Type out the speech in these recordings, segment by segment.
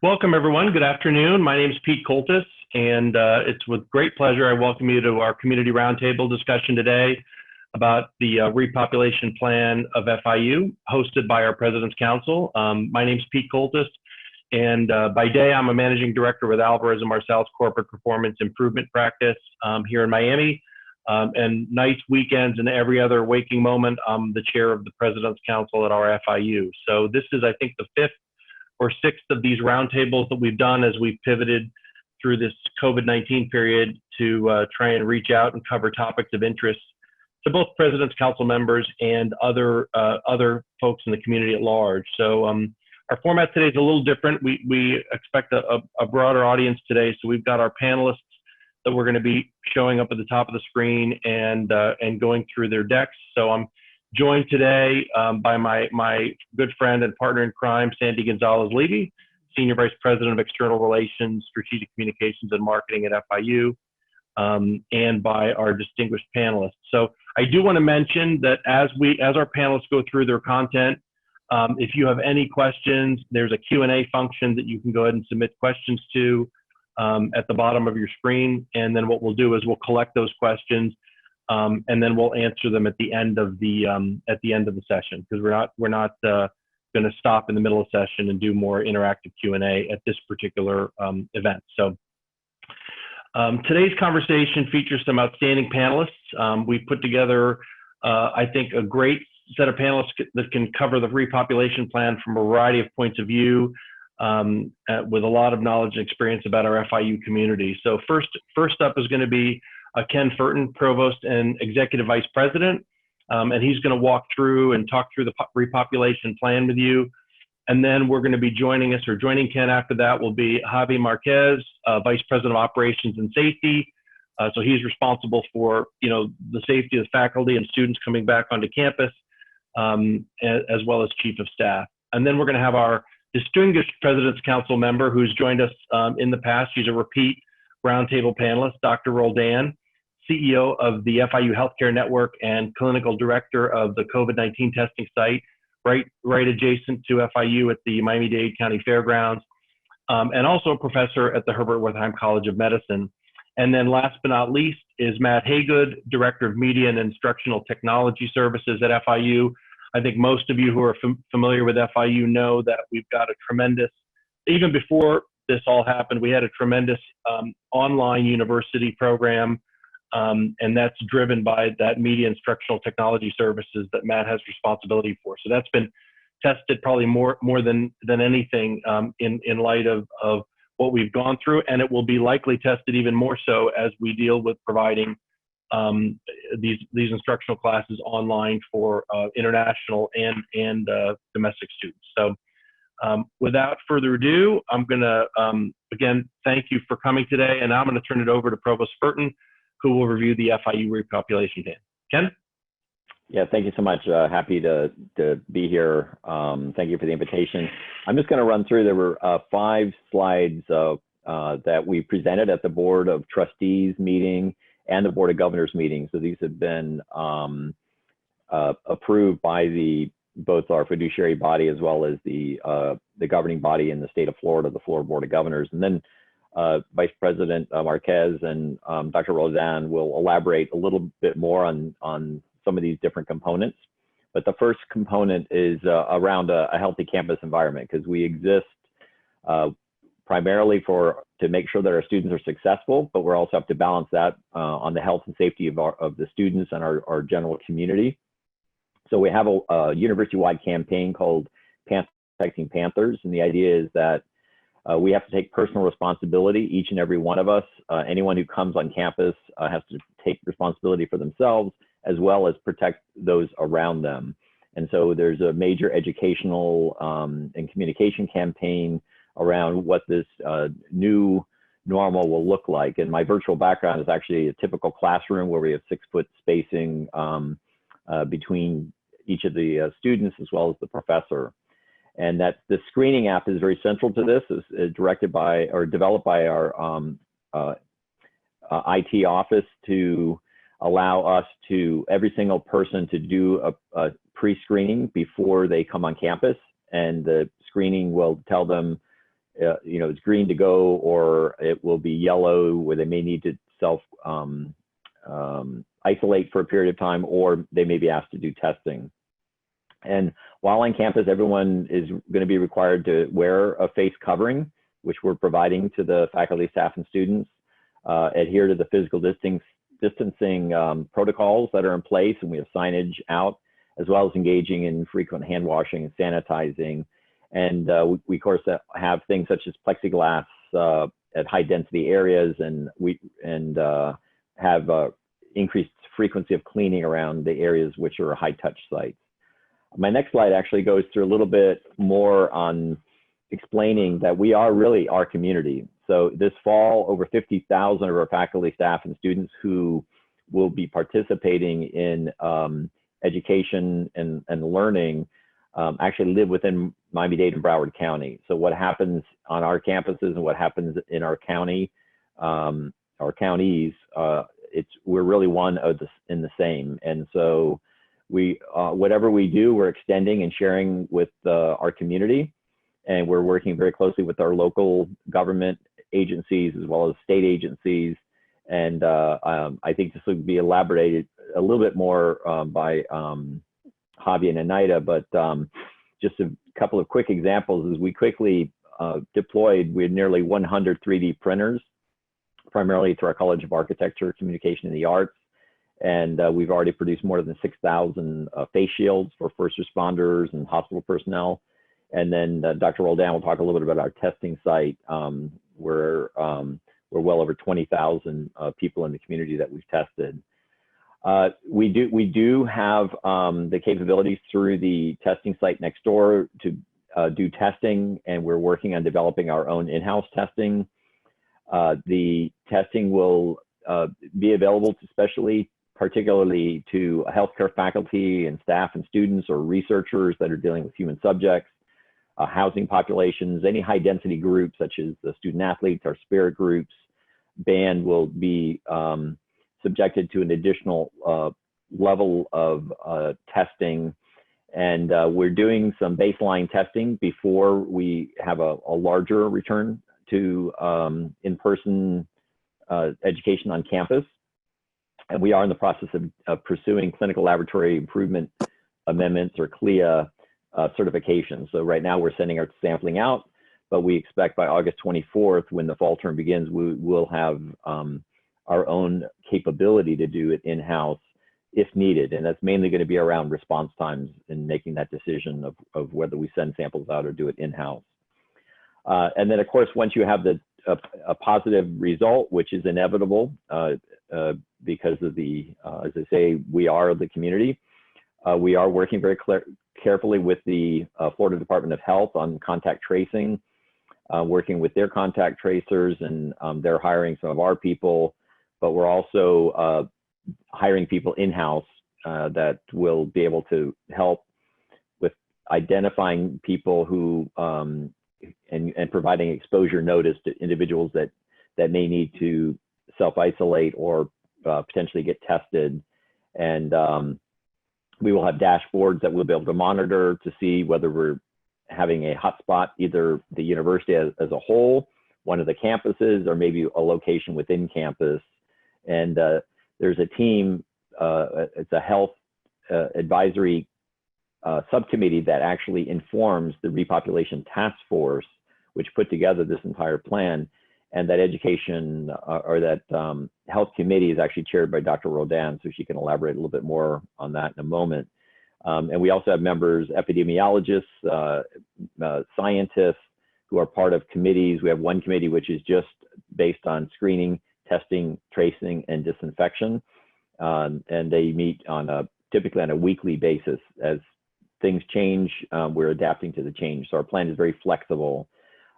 Welcome, everyone. Good afternoon. My name is Pete Coltis, and it's with great pleasure I welcome you to our community roundtable discussion today about the repopulation plan of FIU, hosted by our President's Council. My name is Pete Coltis, and by day, I'm a managing director with Alvarez & Marsal's Corporate Performance Improvement Practice here in Miami. And nights, weekends, and every other waking moment, I'm the chair of the President's Council at our FIU. So this is, I think, the fifth or sixth of these roundtables that we've done as we've pivoted through this COVID-19 period to try and reach out and cover topics of interest to both President's Council members and other folks in the community at large. So our format today is a little different. We expect a broader audience today. So we've got our panelists that we're going to be showing up at the top of the screen and going through their decks. So I'm joined today by my good friend and partner in crime, Sandy Gonzalez-Levy, Senior Vice President of External Relations, Strategic Communications and Marketing at FIU, and by our distinguished panelists. So I do want to mention that as our panelists go through their content, if you have any questions, there's a Q&A function that you can go ahead and submit questions to at the bottom of your screen. And then what we'll do is we'll collect those questions and then we'll answer them at the end of the session, because we're not going to stop in the middle of session and do more interactive Q&A at this particular event. So today's conversation features some outstanding panelists. We put together, I think, a great set of panelists that can cover the repopulation plan from a variety of points of view, with a lot of knowledge and experience about our FIU community. So first up is going to be Ken Furton, Provost and Executive Vice President, and he's going to walk through and talk through the repopulation plan with you. And then we're going to be joining Ken after that will be Javi Marquez, Vice President of Operations and Safety. So he's responsible for the safety of faculty and students coming back onto campus, as well as Chief of Staff. And then we're going to have our distinguished President's Council member who's joined us in the past. She's a repeat roundtable panelist, Dr. Roldan, CEO of the FIU Healthcare Network and Clinical Director of the COVID-19 testing site, right adjacent to FIU at the Miami-Dade County Fairgrounds, and also a professor at the Herbert Wertheim College of Medicine. And then last but not least is Matt Haygood, Director of Media and Instructional Technology Services at FIU. I think most of you who are familiar with FIU know that we've got a tremendous, even before this all happened, we had a tremendous online university program, and that's driven by that media instructional technology services that Matt has responsibility for. So that's been tested probably more than anything in light of what we've gone through, and it will be likely tested even more so as we deal with providing these instructional classes online for international and domestic students. So without further ado, I'm going to, again, thank you for coming today, and I'm going to turn it over to Provost Furton, who will review the FIU repopulation plan. Ken? Yeah, thank you so much. Happy to be here. Thank you for the invitation. I'm just going to run through, there were 5 slides that we presented at the Board of Trustees meeting and the Board of Governors meeting. So these have been approved by both our fiduciary body as well as the governing body in the state of Florida, the Florida Board of Governors. And then Vice President Marquez and Dr. Roldan will elaborate a little bit more on some of these different components. But the first component is around a healthy campus environment, because we exist primarily to make sure that our students are successful, but we also have to balance that on the health and safety of the students and our general community. So we have a university-wide campaign called Protecting Panthers, and the idea is that we have to take personal responsibility, each and every one of us. Anyone who comes on campus has to take responsibility for themselves, as well as protect those around them. And so there's a major educational and communication campaign around what this new normal will look like. And my virtual background is actually a typical classroom where we have 6-foot spacing between each of the students as well as the professor. And that the screening app is very central to this. It's directed by or developed by our IT office to allow us to, every single person to do a pre-screening before they come on campus. And the screening will tell them it's green to go, or it will be yellow where they may need to self isolate for a period of time, or they may be asked to do testing. And while on campus, everyone is going to be required to wear a face covering, which we're providing to the faculty, staff, and students, adhere to the physical distancing protocols that are in place, and we have signage out, as well as engaging in frequent hand washing and sanitizing. And we of course have things such as plexiglass at high density areas, and we have increased frequency of cleaning around the areas which are high touch sites. My next slide actually goes through a little bit more on explaining that we are really our community. So this fall, over 50,000 of our faculty, staff, and students who will be participating in education and learning actually live within Miami-Dade and Broward County. So what happens on our campuses and what happens in our county, our counties, we're really one of in the same. And so whatever we do, we're extending and sharing with our community, and we're working very closely with our local government agencies as well as state agencies. And I think this will be elaborated a little bit more by Javi and Anita, but just a couple of quick examples is we quickly deployed, we had nearly 100 3D printers, primarily through our College of Architecture, Communication, and the Arts. And we've already produced more than 6,000 face shields for first responders and hospital personnel. And then Dr. Roldan will talk a little bit about our testing site, where we're well over 20,000 people in the community that we've tested. We do have the capabilities through the testing site next door to do testing, and we're working on developing our own in-house testing. The testing will be available to particularly to healthcare faculty and staff and students or researchers that are dealing with human subjects, housing populations, any high density groups such as the student athletes, our spirit groups. Band will be subjected to an additional level of testing. And we're doing some baseline testing before we have a larger return to in-person education on campus. And we are in the process of pursuing clinical laboratory improvement amendments, or CLIA certification. So right now we're sending our sampling out, but we expect by August 24th, when the fall term begins, we will have our own capability to do it in-house if needed. And that's mainly going to be around response times and making that decision of whether we send samples out or do it in-house. And then of course, once you have a positive result, which is inevitable because of as I say, we are the community. We are working very carefully with the Florida Department of Health on contact tracing, working with their contact tracers, and they're hiring some of our people, but we're also hiring people in-house that will be able to help with identifying people who and providing exposure notice to individuals that may need to self-isolate or potentially get tested. And we will have dashboards that we'll be able to monitor to see whether we're having a hotspot, either the university as a whole, one of the campuses, or maybe a location within campus. And there's a team, it's a health advisory subcommittee that actually informs the repopulation task force, which put together this entire plan. And that education or that health committee is actually chaired by Dr. Roldan, so she can elaborate a little bit more on that in a moment. And we also have members, epidemiologists, scientists who are part of committees. We have one committee which is just based on screening, testing, tracing, and disinfection. And they meet typically on a weekly basis. As things change, we're adapting to the change. So our plan is very flexible.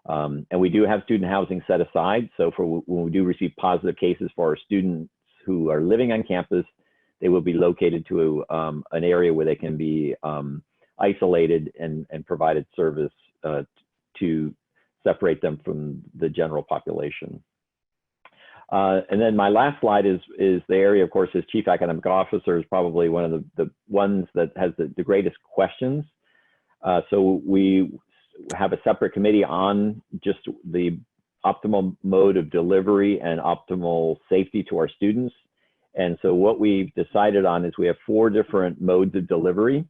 And we do have student housing set aside. So when we do receive positive cases for our students who are living on campus, they will be located to an area where they can be isolated and provided service to separate them from the general population. And then my last slide is the area, of course, as Chief Academic Officer, is probably one of the ones that has the greatest questions. So we have a separate committee on just the optimal mode of delivery and optimal safety to our students. And so what we've decided on is we have 4 different modes of delivery.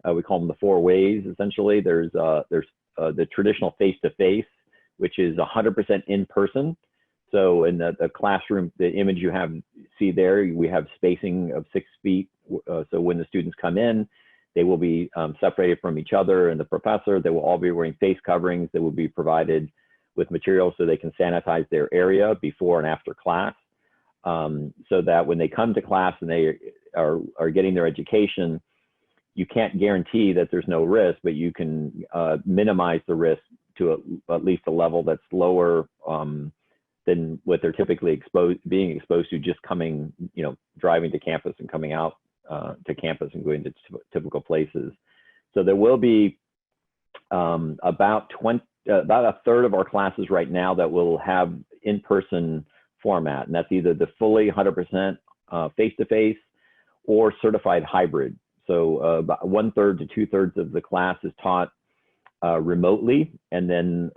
We call them the 4 ways, essentially. There's the traditional face-to-face, which is 100% in person. So in the classroom, the image you see there, we have spacing of 6 feet. So when the students come in, they will be separated from each other and the professor. They will all be wearing face coverings. They will be provided with materials so they can sanitize their area before and after class, so that when they come to class and they are getting their education, you can't guarantee that there's no risk, but you can minimize the risk to at least a level that's lower than what they're typically being exposed to just coming, driving to campus and coming out to campus and going to typical places. So there will be about a third of our classes right now that will have in-person format, and that's either the fully 100% face-to-face or certified hybrid. So about 1/3 to 2/3 of the class is taught remotely, and then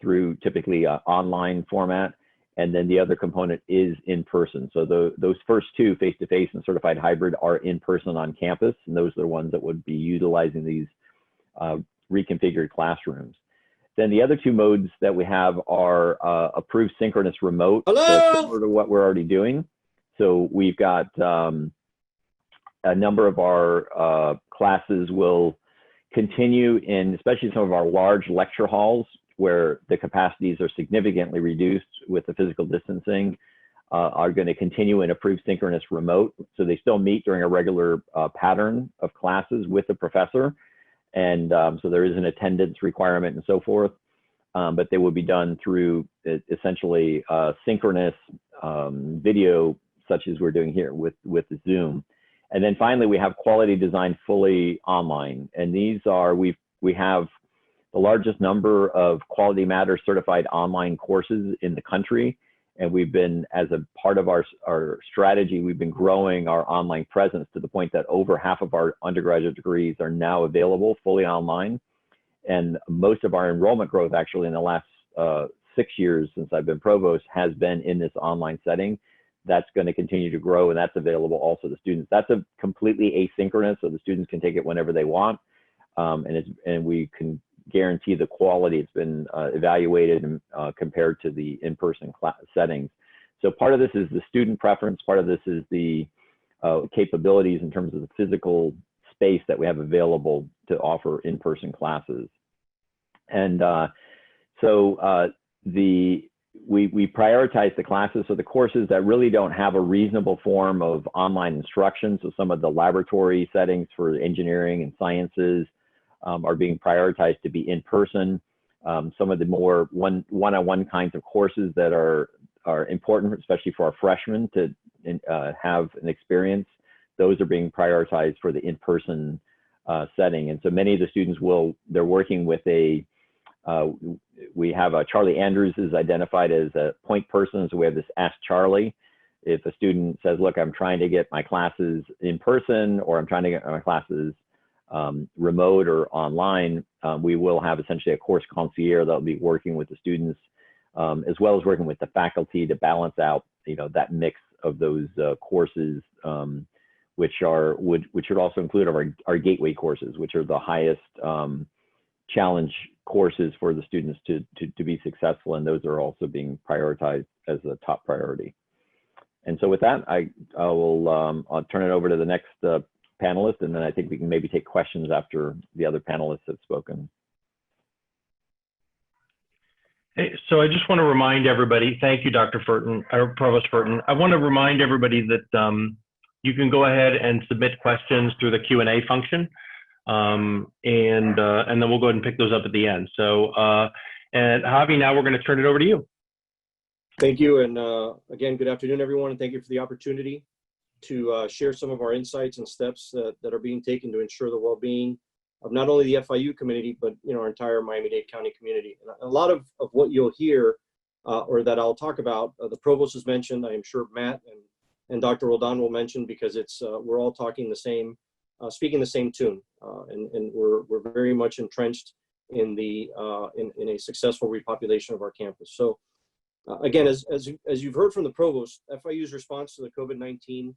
through typically online format, and then the other component is in person. So those first 2, face-to-face and certified hybrid, are in person on campus, and those are the ones that would be utilizing these reconfigured classrooms. Then the other 2 modes that we have are approved synchronous remote. Hello? So similar to what we're already doing. So we've got a number of our classes will continue in, especially some of our large lecture halls where the capacities are significantly reduced with the physical distancing, are going to continue in approved synchronous remote. So they still meet during a regular pattern of classes with the professor. And so there is an attendance requirement and so forth, but they will be done through essentially synchronous video, such as we're doing here with Zoom. And then finally, we have quality design fully online. And these are, we have the largest number of Quality Matter certified online courses in the country. And we've been, as a part of our strategy, we've been growing our online presence to the point that over half of our undergraduate degrees are now available fully online. And most of our enrollment growth actually in the last 6 years since I've been provost has been in this online setting. That's going to continue to grow, and that's available also to students. That's a completely asynchronous, so the students can take it whenever they want, and we can guarantee the quality. It's been evaluated and compared to the in-person settings. So part of this is the student preference. Part of this is the capabilities in terms of the physical space that we have available to offer in-person classes. And we prioritize the classes, so the courses that really don't have a reasonable form of online instruction, so some of the laboratory settings for engineering and sciences are being prioritized to be in person. Some of the more one-on-one kinds of courses that are important, especially for our freshmen to have an experience, those are being prioritized for the in-person setting. And so many of the students they're working with we have Charlie Andrews is identified as a point person, so we have this Ask Charlie. If a student says, look, I'm trying to get my classes in person, or I'm trying to get my classes remote or online, we will have essentially a course concierge that will be working with the students, as well as working with the faculty to balance out, that mix of those courses, which would also include our gateway courses, which are the highest challenge courses for the students to be successful, and those are also being prioritized as a top priority. And so with that, I'll turn it over to the next panelist, and then I think we can maybe take questions after the other panelists have spoken. Hey, so I just want to remind everybody, thank you, Dr. Furton, or Provost Furton. I want to remind everybody that you can go ahead and submit questions through the Q&A function. And then we'll go ahead and pick those up at the end. So, and Javi, now we're going to turn it over to you. Thank you. And again, good afternoon, everyone. And thank you for the opportunity to share some of our insights and steps that are being taken to ensure the well-being of not only the FIU community, but our entire Miami-Dade County community. And a lot of what you'll hear or that I'll talk about, the provost has mentioned, I am sure Matt and Dr. Roldan will mention, because it's we're all talking the same, speaking the same tune, and we're very much entrenched in a successful repopulation of our campus. So again, as you've heard from the provost, FIU's response to the COVID-19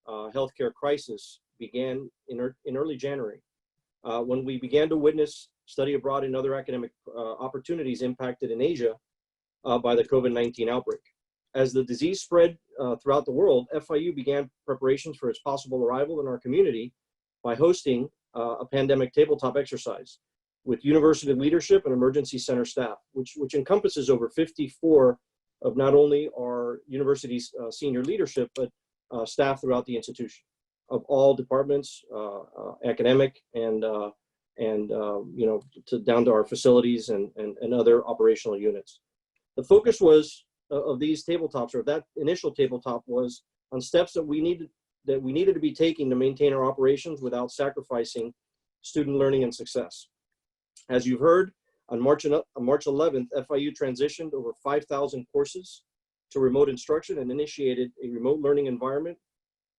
healthcare crisis began in early January, when we began to witness study abroad and other academic opportunities impacted in Asia by the COVID-19 outbreak. As the disease spread throughout the world, FIU began preparations for its possible arrival in our community by hosting a pandemic tabletop exercise with university leadership and emergency center staff, which encompasses over 54 of not only our university's senior leadership, but staff throughout the institution of all departments, academic and down to our facilities and other operational units. The focus was of these tabletops, or that initial tabletop, was on steps that we needed to be taking to maintain our operations without sacrificing student learning and success. As you've heard, on March 11th, FIU transitioned over 5,000 courses to remote instruction and initiated a remote learning environment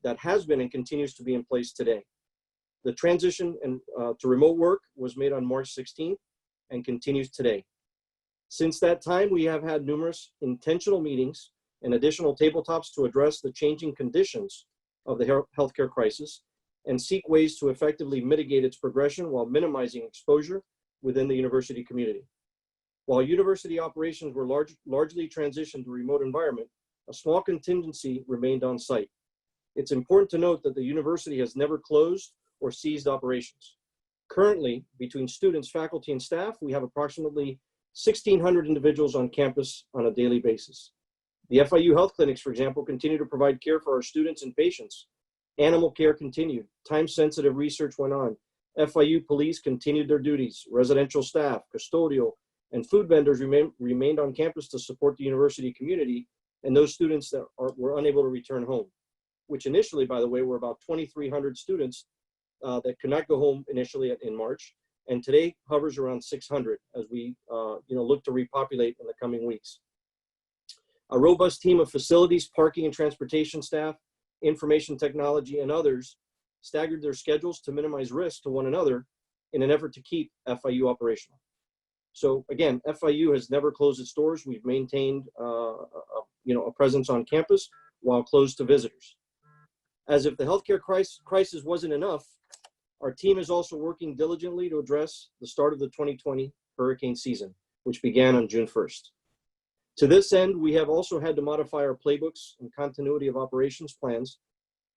that has been and continues to be in place today. The transition to remote work was made on March 16th and continues today. Since that time, we have had numerous intentional meetings and additional tabletops to address the changing conditions of the healthcare crisis and seek ways to effectively mitigate its progression while minimizing exposure within the university community. While university operations were largely transitioned to a remote environment, a small contingency remained on site. It's important to note that the university has never closed or ceased operations. Currently, between students, faculty, and staff, we have approximately 1,600 individuals on campus on a daily basis. The FIU health clinics, for example, continue to provide care for our students and patients. Animal care continued. Time-sensitive research went on. FIU police continued their duties. Residential staff, custodial, and food vendors remained on campus to support the university community and those students that were unable to return home, which initially, by the way, were about 2,300 students that could not go home initially in March, and today hovers around 600 as we look to repopulate in the coming weeks. A robust team of facilities, parking and transportation staff, information technology, and others staggered their schedules to minimize risk to one another in an effort to keep FIU operational. So again, FIU has never closed its doors. We've maintained a presence on campus while closed to visitors. As if the healthcare crisis wasn't enough, our team is also working diligently to address the start of the 2020 hurricane season, which began on June 1st. To this end, we have also had to modify our playbooks and continuity of operations plans,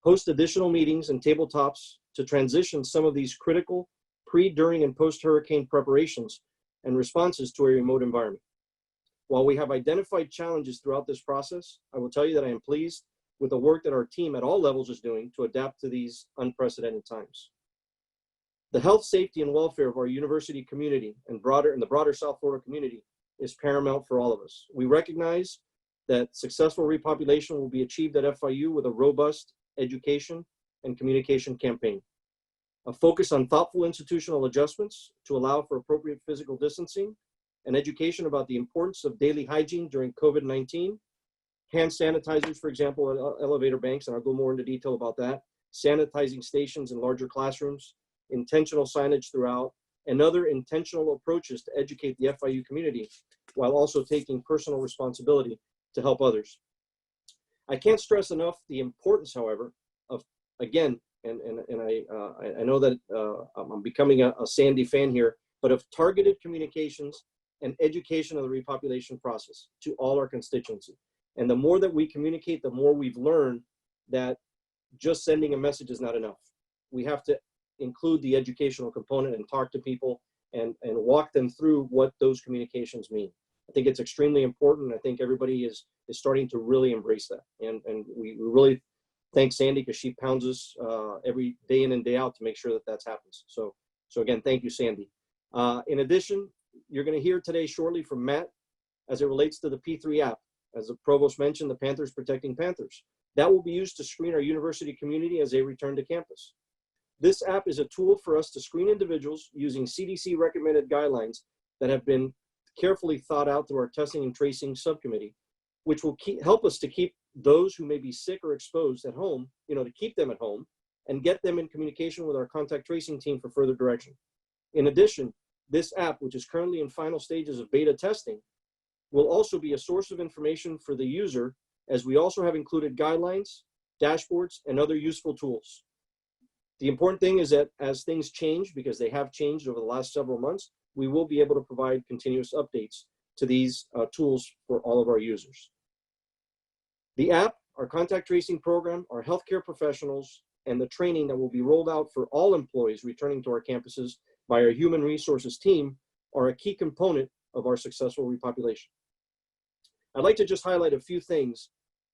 host additional meetings and tabletops to transition some of these critical pre, during, and post-hurricane preparations and responses to a remote environment. While we have identified challenges throughout this process, I will tell you that I am pleased with the work that our team at all levels is doing to adapt to these unprecedented times. The health, safety, and welfare of our university community and the broader South Florida community is paramount for all of us. We recognize that successful repopulation will be achieved at FIU with a robust education and communication campaign, a focus on thoughtful institutional adjustments to allow for appropriate physical distancing, and education about the importance of daily hygiene during COVID-19, hand sanitizers, for example, at elevator banks, and I'll go more into detail about that, sanitizing stations in larger classrooms, intentional signage throughout, and other intentional approaches to educate the FIU community while also taking personal responsibility to help others. I can't stress enough the importance, however, of, again, and I know that I'm becoming a Sandy fan here, but of targeted communications and education of the repopulation process to all our constituency. And the more that we communicate, the more we've learned that just sending a message is not enough. We have to include the educational component and talk to people and walk them through what those communications mean. I think it's extremely important. I think everybody is starting to really embrace that. And we really thank Sandy because she pounds us every day in and day out to make sure that that happens. So again, thank you, Sandy. In addition, you're going to hear today shortly from Matt as it relates to the P3 app. As the provost mentioned, the Panthers Protecting Panthers. That will be used to screen our university community as they return to campus. This app is a tool for us to screen individuals using CDC recommended guidelines that have been carefully thought out through our testing and tracing subcommittee, which will help us to keep those who may be sick or exposed at home, to keep them at home and get them in communication with our contact tracing team for further direction. In addition, This app, which is currently in final stages of beta testing, will also be a source of information for the user, as we also have included guidelines, dashboards, and other useful tools. The important thing is that as things change, because they have changed over the last several months, we will be able to provide continuous updates to these tools for all of our users. The app, our contact tracing program, our healthcare professionals, and the training that will be rolled out for all employees returning to our campuses by our human resources team are a key component of our successful repopulation. I'd like to just highlight a few things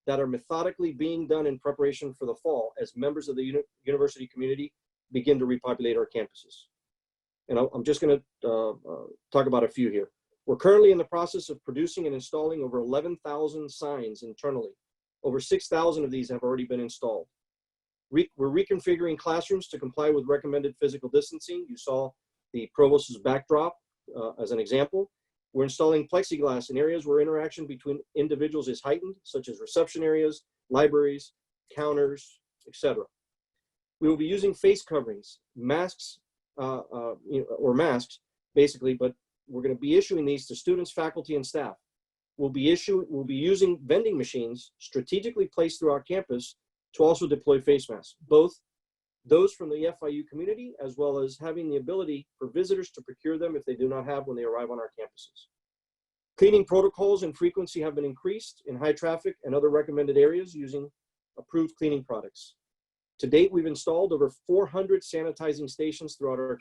that are methodically being done in preparation for the fall as members of the university community begin to repopulate our campuses. And I'm just going to talk about a few here. We're currently in the process of producing and installing over 11,000 signs internally. Over 6,000 of these have already been installed. We're reconfiguring classrooms to comply with recommended physical distancing. You saw the provost's backdrop as an example. We're installing plexiglass in areas where interaction between individuals is heightened, such as reception areas, libraries, counters, etc. We will be using face coverings, masks, or masks, basically, but we're going to be issuing these to students, faculty, and staff. We'll be using vending machines strategically placed throughout campus to also deploy face masks, both those from the FIU community, as well as having the ability for visitors to procure them if they do not have when they arrive on our campuses. Cleaning protocols and frequency have been increased in high traffic and other recommended areas using approved cleaning products. To date, we've installed over 400 sanitizing stations throughout our.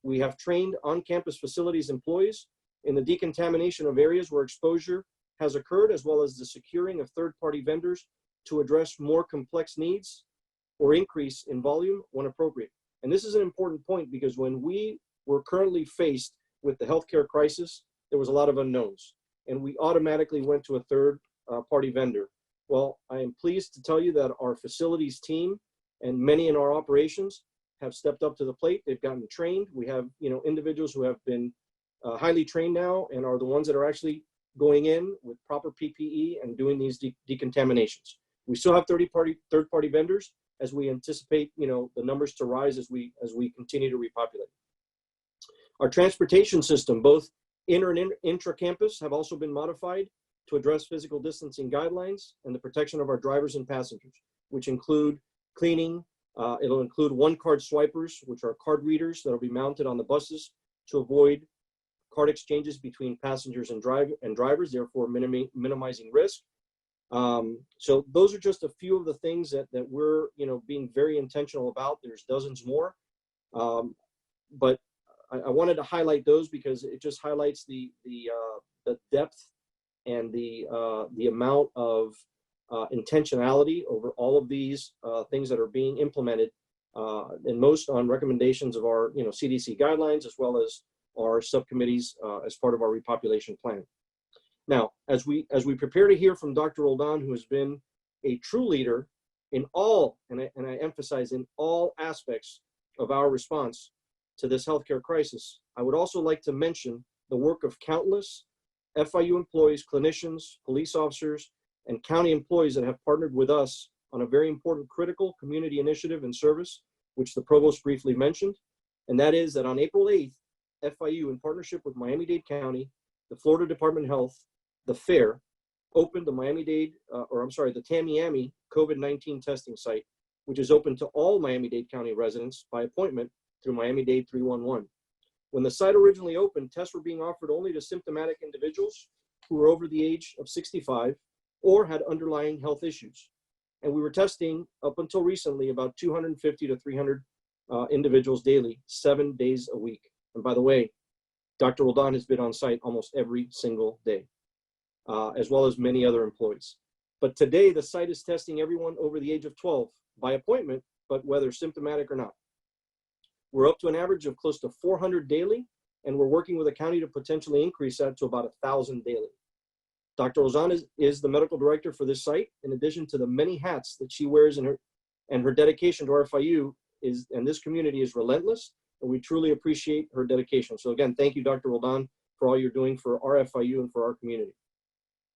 We have trained on-campus facilities employees in the decontamination of areas where exposure has occurred, as well as the securing of third-party vendors to address more complex needs or increase in volume when appropriate. And this is an important point because when we were currently faced with the healthcare crisis, there was a lot of unknowns, and we automatically went to a third-party vendor. Well, I am pleased to tell you that our facilities team and many in our operations have stepped up to the plate. They've gotten trained. We have, individuals who have been highly trained now and are the ones that are actually going in with proper PPE and doing these decontaminations. We still have third-party vendors as we anticipate, the numbers to rise as we continue to repopulate. Our transportation system, both inter and intra-campus, have also been modified to address physical distancing guidelines and the protection of our drivers and passengers, which include cleaning. It'll include one-card swipers, which are card readers that will be mounted on the buses to avoid card exchanges between passengers and drivers, therefore minimizing risk. So those are just a few of the things that we're being very intentional about. There's dozens more, but I wanted to highlight those because it just highlights the depth and the amount of intentionality over all of these things that are being implemented, and most on recommendations of our CDC guidelines, as well as our subcommittees as part of our repopulation plan. Now, as we prepare to hear from Dr. Roldan, who has been a true leader in all, and I emphasize in all aspects of our response to this healthcare crisis, I would also like to mention the work of countless FIU employees, clinicians, police officers, and county employees that have partnered with us on a very important critical community initiative and service, which the provost briefly mentioned. And that is that on April 8th, FIU, in partnership with Miami-Dade County, the Florida Department of Health, the FAIR, opened the the Tamiami COVID-19 testing site, which is open to all Miami-Dade County residents by appointment through Miami-Dade 311. When the site originally opened, tests were being offered only to symptomatic individuals who were over the age of 65 or had underlying health issues. And we were testing, up until recently, about 250 to 300 individuals daily, 7 days a week. And by the way, Dr. Roldan has been on site almost every single day, as well as many other employees. But today, the site is testing everyone over the age of 12 by appointment, but whether symptomatic or not. We're up to an average of close to 400 daily, and we're working with the county to potentially increase that to about 1,000 daily. Dr. Roldan is the medical director for this site, in addition to the many hats that she wears and her dedication to our FIU and this community is relentless, and we truly appreciate her dedication. So again, thank you, Dr. Roldan, for all you're doing for our FIU and for our community.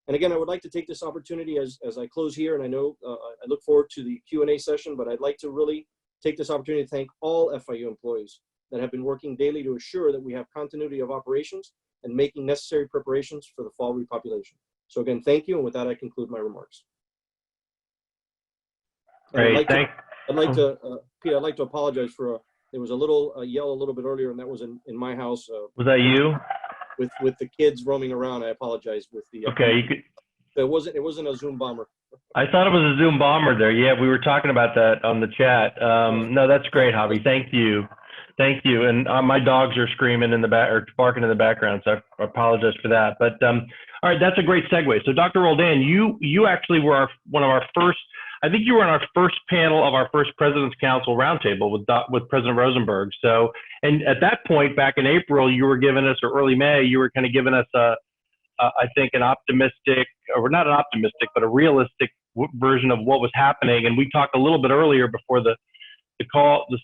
And again, I would like to take this opportunity as I close here, and I know I look forward to the Q&A session, but I'd like to really take this opportunity to thank all FIU employees that have been working daily to assure that we have continuity of operations and making necessary preparations for the fall repopulation. So again, thank you. And with that, I conclude my remarks. Great, Pete, I'd like to apologize for, there was a little yell a little bit earlier, and that was in my house. Was that you? With the kids roaming around. I apologize with the. Okay, you could. It wasn't a Zoom bomber. I thought it was a Zoom bomber there. Yeah, we were talking about that on the chat. No, that's great, Javi. Thank you. Thank you. And my dogs are screaming in the back or barking in the background, so I apologize for that. But all right, that's a great segue. So Dr. Roldan, you actually were one of our first, I think you were on our first panel of our first President's Council Roundtable with President Rosenberg. So, and at that point, back in April, you were giving us, or early May, you were kind of giving us I think an optimistic, or not an optimistic, but a realistic version of what was happening. And we talked a little bit earlier before the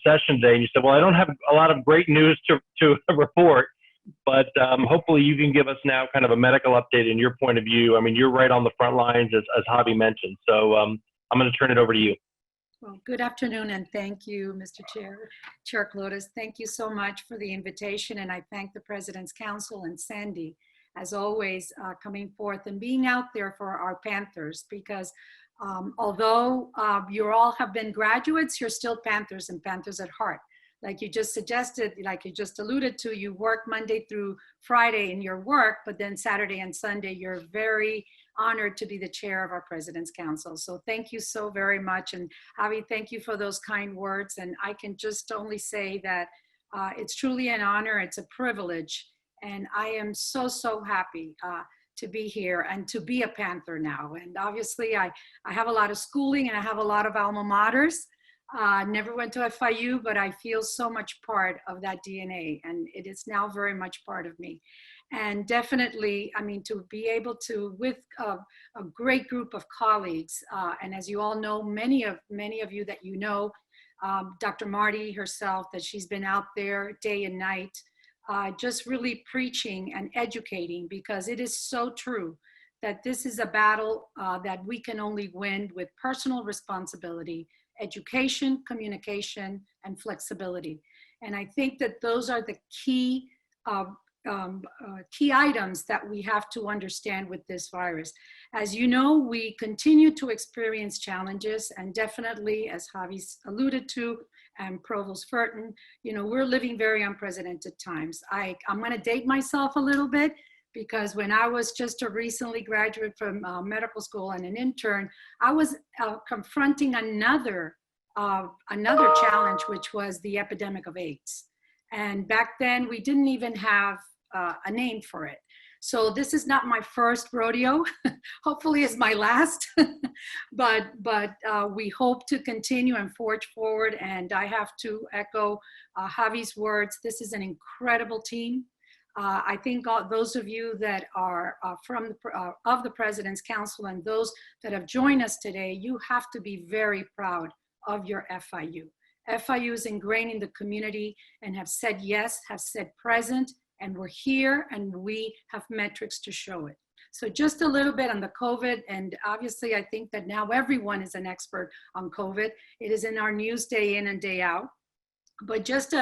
session today, and you said, well, I don't have a lot of great news to report, but hopefully you can give us now kind of a medical update in your point of view. I mean, you're right on the front lines, as Javi mentioned. So I'm going to turn it over to you. Well, good afternoon, and thank you, Mr. Chair Clotis. Thank you so much for the invitation, and I thank the President's Council and Sandy, as always, coming forth and being out there for our Panthers, because although you all have been graduates, you're still Panthers and Panthers at heart. Like you just suggested, like you just alluded to, you work Monday through Friday in your work, but then Saturday and Sunday, you're very honored to be the chair of our President's Council. So thank you so very much. And Javi, thank you for those kind words. And I can just only say that it's truly an honor, it's a privilege. And I am so, so happy to be here and to be a Panther now. And obviously I have a lot of schooling and I have a lot of alma maters. Never went to FIU, but I feel so much part of that DNA, and it is now very much part of me. And definitely, I mean, to be able to, with a great group of colleagues, and as you all know, many of you that you know, Dr. Marty herself, that she's been out there day and night, just really preaching and educating, because it is so true that this is a battle that we can only win with personal responsibility, education, communication, and flexibility. And I think that those are the key items that we have to understand with this virus. As you know, we continue to experience challenges, and definitely, as Javi's alluded to, and Provost Furton, you know, we're living very unprecedented times. I'm going to date myself a little bit, because when I was just a recently graduate from medical school and an intern, I was confronting another challenge, which was the epidemic of AIDS. And back then, we didn't even have a name for it. So this is not my first rodeo. Hopefully it's my last, but we hope to continue and forge forward. And I have to echo Javi's words. This is an incredible team. I think those of you that are of the President's Council and those that have joined us today, you have to be very proud of your FIU. FIU is ingrained in the community and have said yes, have said present, and we're here and we have metrics to show it. So just a little bit on the COVID, and obviously I think that now everyone is an expert on COVID. It is in our news day in and day out. But just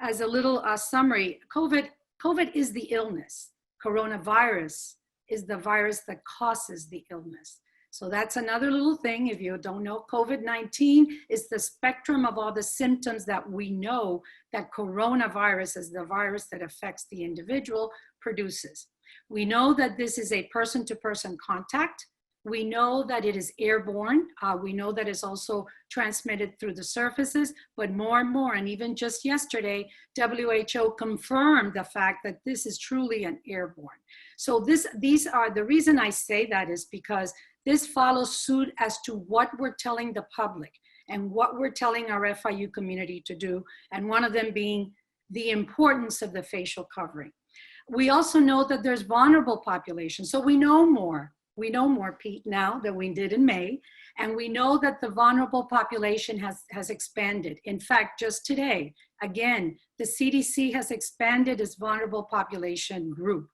as a little summary, COVID is the illness. Coronavirus is the virus that causes the illness. So that's another little thing. If you don't know, COVID-19 is the spectrum of all the symptoms that we know that coronavirus, is the virus that affects the individual, produces. We know that this is a person-to-person contact. We know that it is airborne. We know that it's also transmitted through the surfaces, but more and more, and even just yesterday, WHO confirmed the fact that this is truly an airborne. So these are, the reason I say that is because this follows suit as to what we're telling the public and what we're telling our FIU community to do, and one of them being the importance of the facial covering. We also know that there's vulnerable populations, so we know more. We know more, Pete, now than we did in May, and we know that the vulnerable population has expanded. In fact, just today, again, the CDC has expanded its vulnerable population group.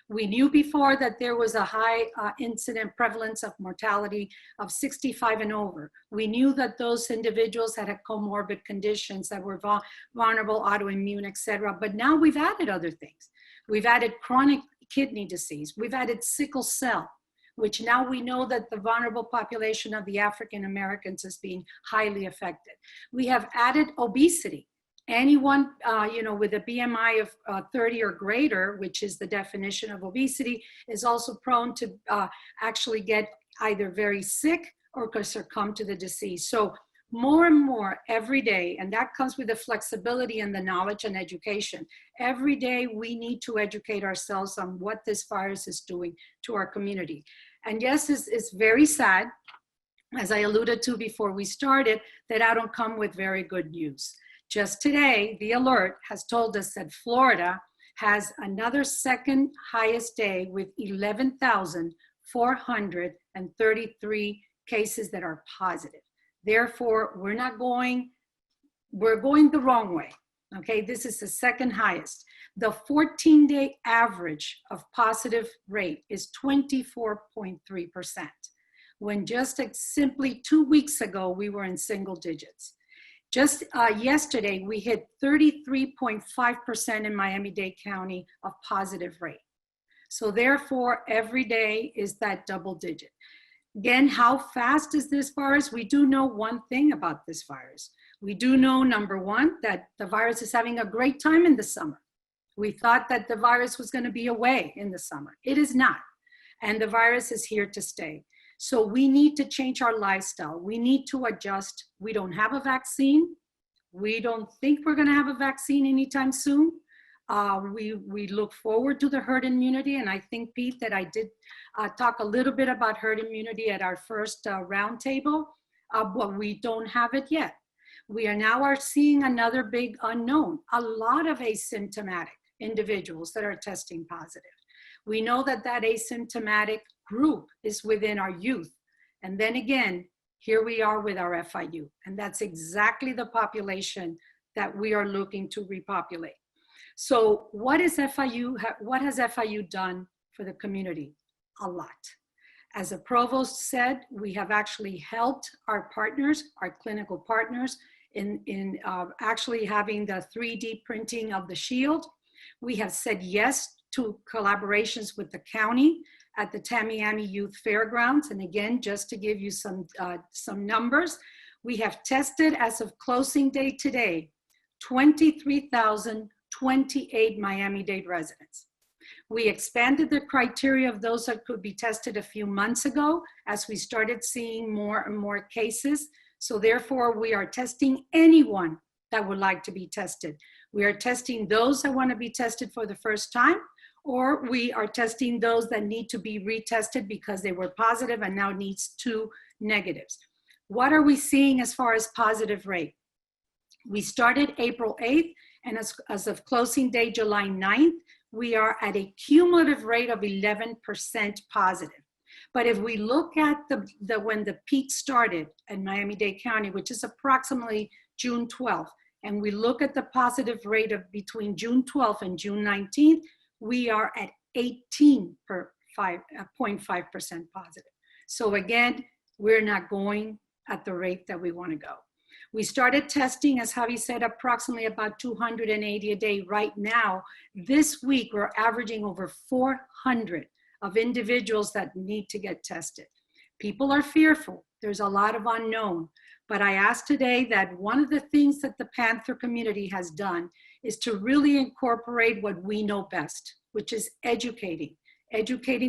We knew before that there was a high incident prevalence of mortality of 65 and over. We knew that those individuals that had comorbid conditions that were vulnerable, autoimmune, et cetera. But now we've added other things. We've added chronic kidney disease. We've added sickle cell, which now we know that the vulnerable population of the African Americans is being highly affected. We have added obesity. Anyone with a BMI of 30 or greater, which is the definition of obesity, is also prone to actually get either very sick or succumb to the disease. So more and more every day, and that comes with the flexibility and the knowledge and education. Every day we need to educate ourselves on what this virus is doing to our community. And yes, it's very sad, as I alluded to before we started, that I don't come with very good news. Just today, the alert has told us that Florida has another second highest day with 11,433 cases that are positive. Therefore, we're going the wrong way. Okay, this is the second highest. The 14-day average of positive rate is 24.3%, when just simply 2 weeks ago, we were in single digits. Just yesterday, we hit 33.5% in Miami-Dade County of positive rate. So therefore, every day is that double digit. Again, how fast is this virus? We do know one thing about this virus. We do know, number one, that the virus is having a great time in the summer. We thought that the virus was going to be away in the summer. It is not. And the virus is here to stay. So we need to change our lifestyle. We need to adjust. We don't have a vaccine. We don't think we're going to have a vaccine anytime soon. We look forward to the herd immunity. And I think, Pete, that I did talk a little bit about herd immunity at our first roundtable, but we don't have it yet. We are seeing another big unknown, a lot of asymptomatic individuals that are testing positive. We know that that asymptomatic group is within our youth. And then again, here we are with our FIU. And that's exactly the population that we are looking to repopulate. So what has FIU done for the community? A lot. As the provost said, we have actually helped our partners, our clinical partners, in actually having the 3D printing of the shield. We have said yes to collaborations with the county at the Tamiami Youth Fairgrounds. And again, just to give you some numbers, we have tested, as of closing day today, 23,028 Miami-Dade residents. We expanded the criteria of those that could be tested a few months ago as we started seeing more and more cases. So therefore, we are testing anyone that would like to be tested. We are testing those that want to be tested for the first time, or we are testing those that need to be retested because they were positive and now needs 2 negatives. What are we seeing as far as positive rate? We started April 8th, and as of closing day, July 9th, we are at a cumulative rate of 11% positive. But if we look at when the peak started in Miami-Dade County, which is approximately June 12th, and we look at the positive rate of between June 12th and June 19th, we are at 18.5% positive. So again, we're not going at the rate that we want to go. We started testing, as Javi said, approximately about 280 a day. Right now, this week, we're averaging over 400 of individuals that need to get tested. People are fearful. There's a lot of unknown. But I asked today that one of the things that the Panther community has done is to really incorporate what we know best, which is educating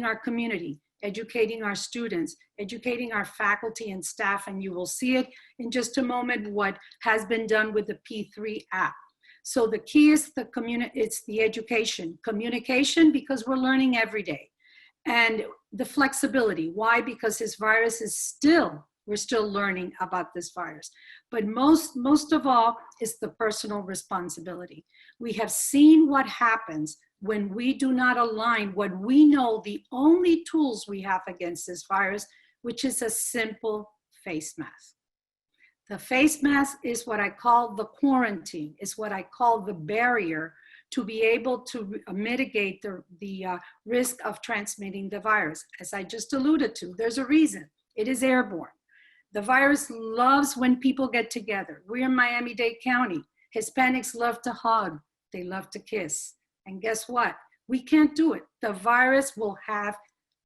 our community, educating our students, educating our faculty and staff, and you will see it in just a moment what has been done with the P3 app. So the key is it's the education, communication, because we're learning every day, and the flexibility. Why? Because this virus is we're still learning about this virus. But most of all is the personal responsibility. We have seen what happens when we do not align what we know the only tools we have against this virus, which is a simple face mask. The face mask is what I call the quarantine, is what I call the barrier to be able to mitigate the risk of transmitting the virus. As I just alluded to, there's a reason. It is airborne. The virus loves when people get together. We're in Miami-Dade County. Hispanics love to hug. They love to kiss. And guess what? We can't do it. The virus will have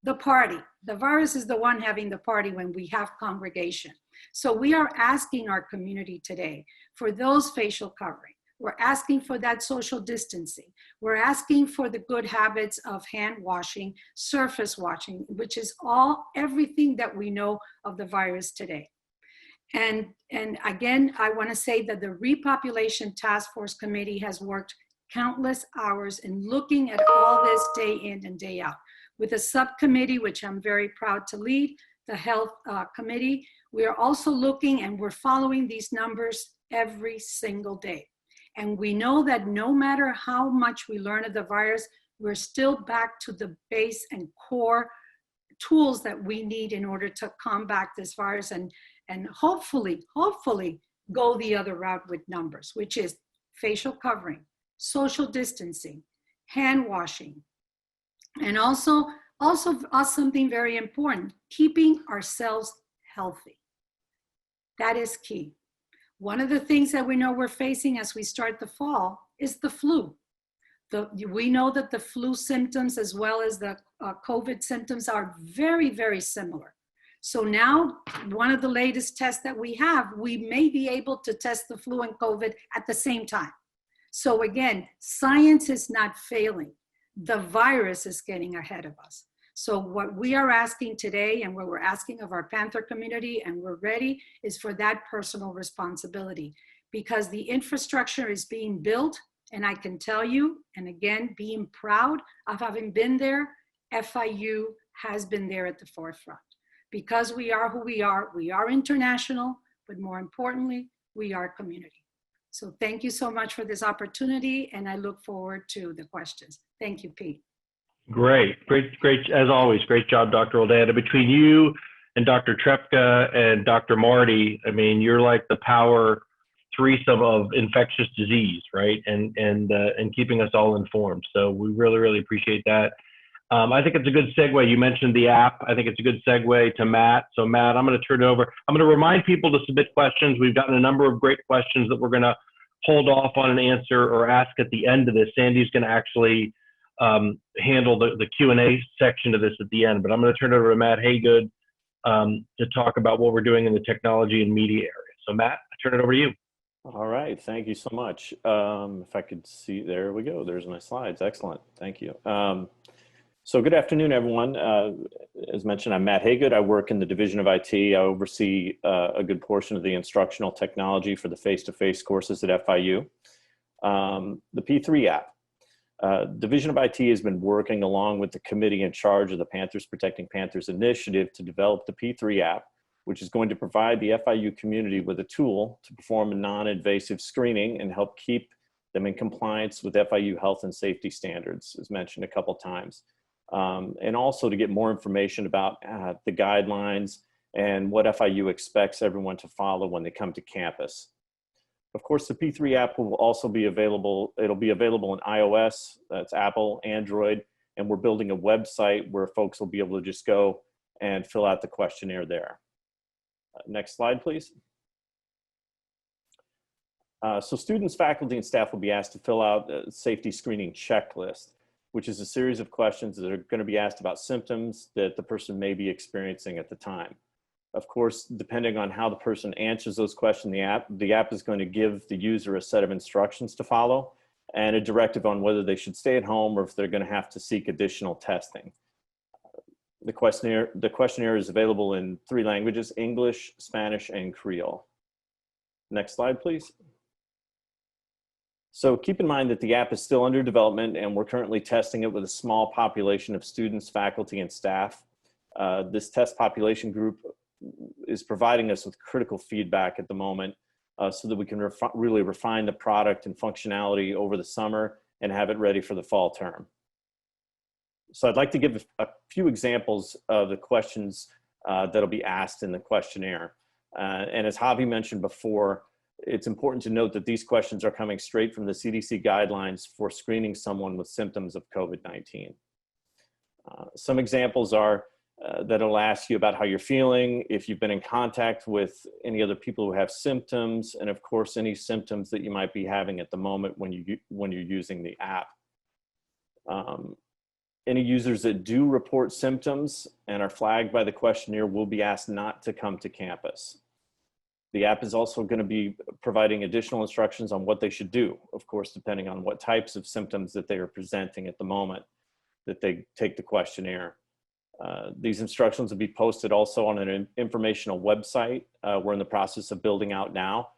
the party. The virus is the one having the party when we have congregation. So we are asking our community today for those facial covering. We're asking for that social distancing. We're asking for the good habits of hand washing, surface washing, which is everything that we know of the virus today. And again, I want to say that the Repopulation Task Force Committee has worked countless hours in looking at all this day in and day out. With a subcommittee, which I'm very proud to lead, the Health Committee, we are also looking and we're following these numbers every single day. And we know that no matter how much we learn of the virus, we're still back to the base and core tools that we need in order to combat this virus and hopefully go the other route with numbers, which is facial covering, social distancing, hand washing, and also something very important, keeping ourselves healthy. That is key. One of the things that we know we're facing as we start the fall is the flu. We know that the flu symptoms as well as the COVID symptoms are very, very similar. So now, one of the latest tests that we have, we may be able to test the flu and COVID at the same time. So again, science is not failing. The virus is getting ahead of us. So what we are asking today and what we're asking of our Panther community, and we're ready, is for that personal responsibility, because the infrastructure is being built. And I can tell you, and again, being proud of having been there, FIU has been there at the forefront. Because we are who we are international, but more importantly, we are community. So thank you so much for this opportunity, and I look forward to the questions. Thank you, Pete. Great, as always, great job, Dr. Oldana. Between you and Dr. Trepka and Dr. Marty, I mean, you're like the power threesome of infectious disease, right? And keeping us all informed. So we really appreciate that. I think it's a good segue. You mentioned the app. I think it's a good segue to Matt. So Matt, I'm going to turn it over. I'm going to remind people to submit questions. We've gotten a number of great questions that we're going to hold off on an answer or ask at the end of this. Sandy's going to actually handle the Q&A section of this at the end, but I'm going to turn it over to Matt Haygood to talk about what we're doing in the technology and media area. So Matt, I turn it over to you. All right, thank you so much. If I could see, there we go. There's my slides. Excellent, thank you. So good afternoon, everyone. As mentioned, I'm Matt Haygood. I work in the Division of IT. I oversee a good portion of the instructional technology for the face-to-face courses at FIU. The P3 app. Division of IT has been working along with the committee in charge of the Panthers Protecting Panthers initiative to develop the P3 app, which is going to provide the FIU community with a tool to perform a non-invasive screening and help keep them in compliance with FIU health and safety standards, as mentioned a couple times. And also to get more information about the guidelines and what FIU expects everyone to follow when they come to campus. Of course, the P3 app will also be available. It'll be available in iOS, that's Apple, Android, and we're building a website where folks will be able to just go and fill out the questionnaire there. Next slide, please. So students, faculty, and staff will be asked to fill out a safety screening checklist, which is a series of questions that are going to be asked about symptoms that the person may be experiencing at the time. Of course, depending on how the person answers those questions, the app is going to give the user a set of instructions to follow and a directive on whether they should stay at home or if they're going to have to seek additional testing. The questionnaire is available in 3 languages, English, Spanish, and Creole. Next slide, please. So keep in mind that the app is still under development and we're currently testing it with a small population of students, faculty, and staff. This test population group is providing us with critical feedback at the moment so that we can really refine the product and functionality over the summer and have it ready for the fall term. So I'd like to give a few examples of the questions that'll be asked in the questionnaire. And as Javi mentioned before, it's important to note that these questions are coming straight from the CDC guidelines for screening someone with symptoms of COVID-19. Some examples are that it'll ask you about how you're feeling, if you've been in contact with any other people who have symptoms, and of course, any symptoms that you might be having at the moment when you're using the app. Any users that do report symptoms and are flagged by the questionnaire will be asked not to come to campus. The app is also going to be providing additional instructions on what they should do, of course, depending on what types of symptoms that they are presenting at the moment that they take the questionnaire. These instructions will be posted also on an informational website we're in the process of building out now.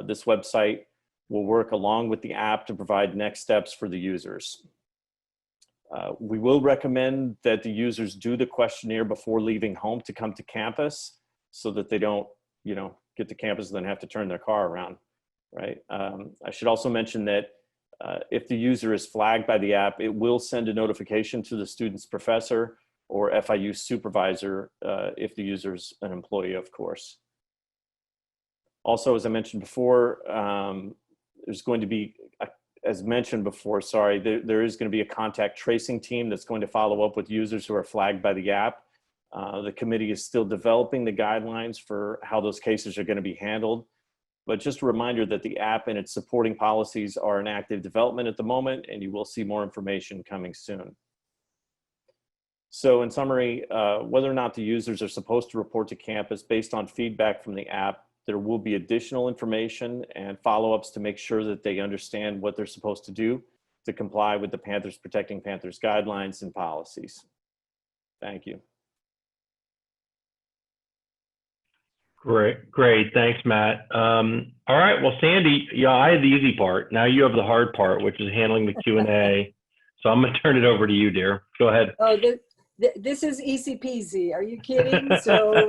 This website will work along with the app to provide next steps for the users. We will recommend that the users do the questionnaire before leaving home to come to campus so that they don't, get to campus and then have to turn their car around, right? I should also mention that if the user is flagged by the app, it will send a notification to the student's professor or FIU supervisor if the user's an employee, of course. Also, as I mentioned before, there's going to be, as mentioned before, there is going to be a contact tracing team that's going to follow up with users who are flagged by the app. The committee is still developing the guidelines for how those cases are going to be handled. But just a reminder that the app and its supporting policies are in active development at the moment, and you will see more information coming soon. So in summary, whether or not the users are supposed to report to campus based on feedback from the app, there will be additional information and follow-ups to make sure that they understand what they're supposed to do to comply with the Panthers Protecting Panthers guidelines and policies. Thank you. Great. Thanks, Matt. All right. Well, Sandy, I had the easy part. Now you have the hard part, which is handling the Q&A. So I'm going to turn it over to you, dear. Go ahead. Oh, this is easy peasy. Are you kidding? So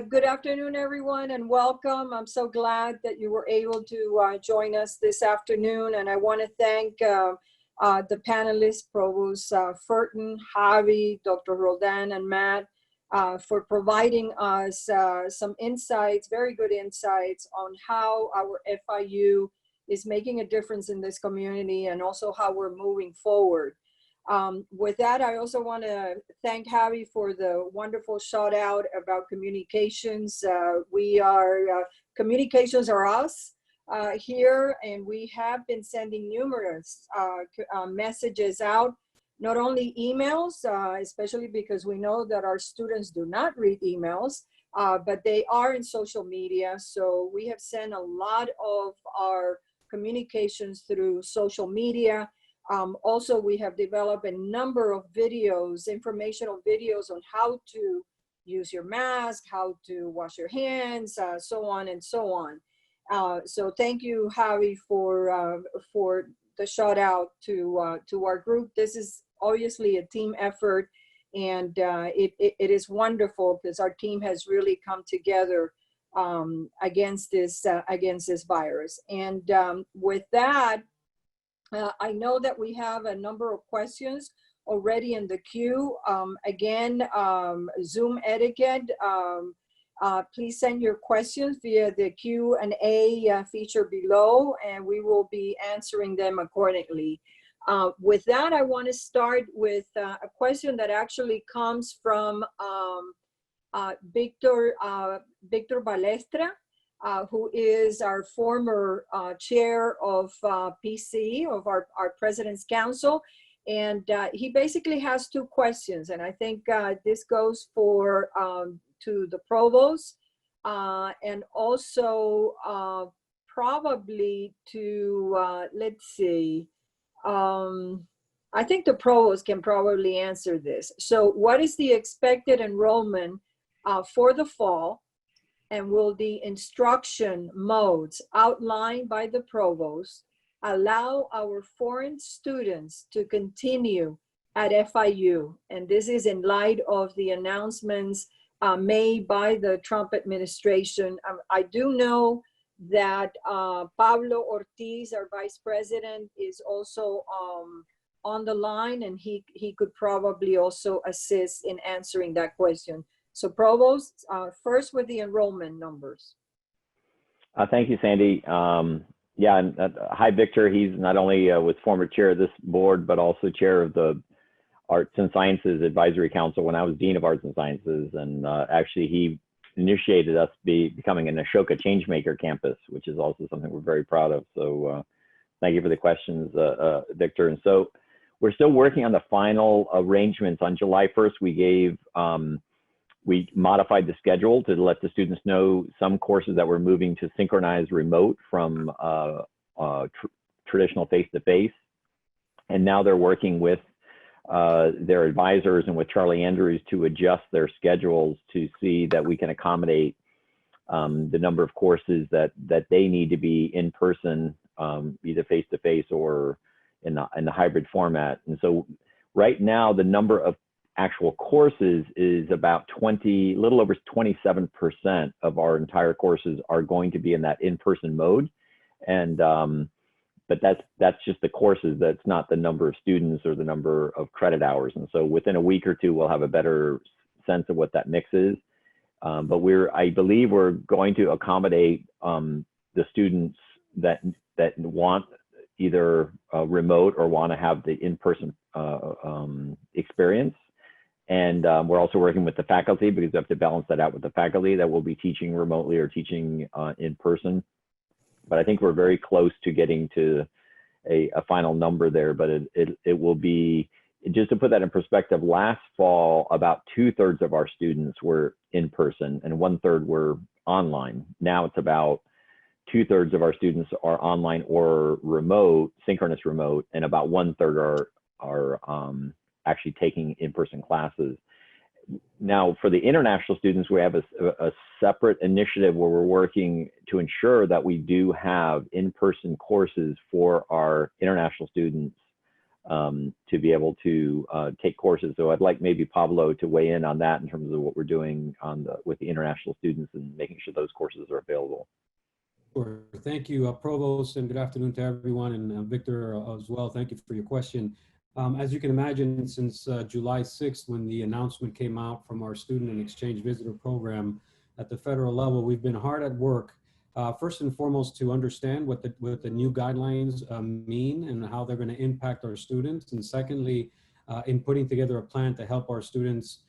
good afternoon, everyone, and welcome. I'm so glad that you were able to join us this afternoon. And I want to thank the panelists, Provost Furton, Javi, Dr. Roldan, and Matt, for providing us some insights, very good insights on how our FIU is making a difference in this community and also how we're moving forward. With that, I also want to thank Javi for the wonderful shout out about communications. Communications are us here, and we have been sending numerous messages out. Not only emails, especially because we know that our students do not read emails, but they are in social media. So we have sent a lot of our communications through social media. Also, we have developed a number of videos, informational videos on how to use your mask, how to wash your hands, so on and so on. So thank you, Javi, for the shout out to our group. This is obviously a team effort, and it is wonderful because our team has really come together against this virus. And with that, I know that we have a number of questions already in the queue. Again, Zoom etiquette. Please send your questions via the Q&A feature below, and we will be answering them accordingly. With that, I want to start with a question that actually comes from Victor Balestra, who is our former chair of PC, of our President's Council. And he basically has two questions. And I think this goes for to the provost and also probably to, let's see, I think the provost can probably answer this. So what is the expected enrollment for the fall? And will the instruction modes outlined by the provost allow our foreign students to continue at FIU? And this is in light of the announcements made by the Trump administration. I do know that Pablo Ortiz, our vice president, is also on the line, and he could probably also assist in answering that question. So Provost, first with the enrollment numbers. Thank you, Sandy. Yeah, and hi, Victor. He's not only was former chair of this board, but also chair of the Arts and Sciences Advisory Council when I was Dean of Arts and Sciences. And actually, he initiated us becoming an Ashoka Changemaker campus, which is also something we're very proud of. So thank you for the questions, Victor. And so we're still working on the final arrangements. On July 1st, we modified the schedule to let the students know some courses that we're moving to synchronized remote from traditional face-to-face. And now they're working with their advisors and with Charlie Andrews to adjust their schedules to see that we can accommodate the number of courses that they need to be in person, either face-to-face or in the hybrid format. And so right now, the number of actual courses is about a little over 27% of our entire courses are going to be in that in-person mode. And but that's just the courses. That's not the number of students or the number of credit hours. And so within a week or two, we'll have a better sense of what that mix is. But I believe we're going to accommodate the students that want either remote or want to have the in-person experience. And we're also working with the faculty, because we have to balance that out with the faculty that will be teaching remotely or teaching in person. But I think we're very close to getting to a final number there. But it will be, just to put that in perspective, last fall, about 2/3 of our students were in person and 1/3 were online. Now it's about 2/3 of our students are online or remote, synchronous remote, and about 1/3 are actually taking in-person classes. Now, for the international students, we have a separate initiative where we're working to ensure that we do have in-person courses for our international students to be able to take courses. So I'd like maybe Pablo to weigh in on that in terms of what we're doing with the international students and making sure those courses are available. Sure. Thank you, Provost, and good afternoon to everyone, and Victor as well. Thank you for your question. As you can imagine, since July 6th, when the announcement came out from our Student and Exchange Visitor Program at the federal level, we've been hard at work, first and foremost, to understand what the new guidelines mean and how they're going to impact our students. And secondly, in putting together a plan to help our students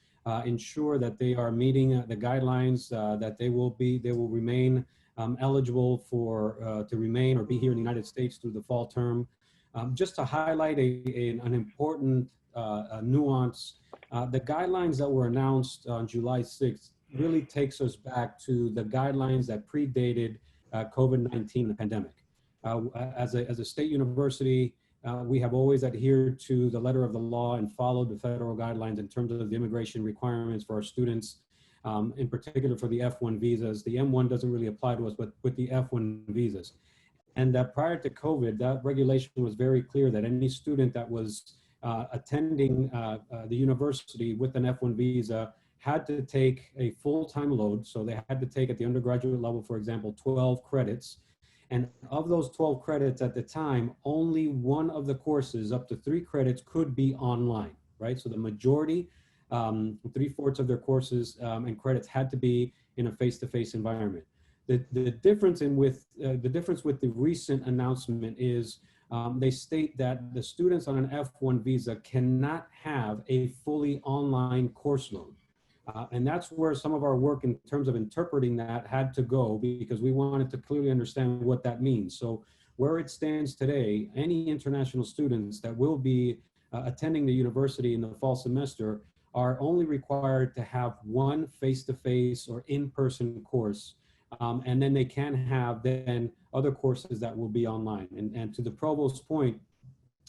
ensure that they are meeting the guidelines, that they will remain eligible to remain or be here in the United States through the fall term. Just to highlight an important nuance, the guidelines that were announced on July 6th really takes us back to the guidelines that predated COVID-19, the pandemic. As a state university, we have always adhered to the letter of the law and followed the federal guidelines in terms of the immigration requirements for our students, in particular for the F1 visas. The M1 doesn't really apply to us, but with the F1 visas. And prior to COVID, that regulation was very clear that any student that was attending the university with an F1 visa had to take a full-time load. So they had to take at the undergraduate level, for example, 12 credits. And of those 12 credits at the time, only one of the courses, up to 3 credits, could be online, right? So the majority, 3/4 of their courses and credits had to be in a face-to-face environment. The difference with the recent announcement is they state that the students on an F1 visa cannot have a fully online course load. And that's where some of our work in terms of interpreting that had to go, because we wanted to clearly understand what that means. So where it stands today, any international students that will be attending the university in the fall semester are only required to have one face-to-face or in-person course. And then they can have then other courses that will be online. And to the Provost's point,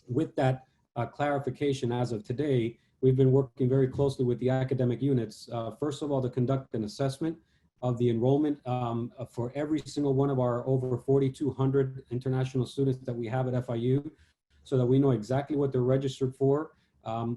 with that clarification as of today, we've been working very closely with the academic units, first of all, to conduct an assessment of the enrollment for every single one of our over 4,200 international students that we have at FIU, so that we know exactly what they're registered for,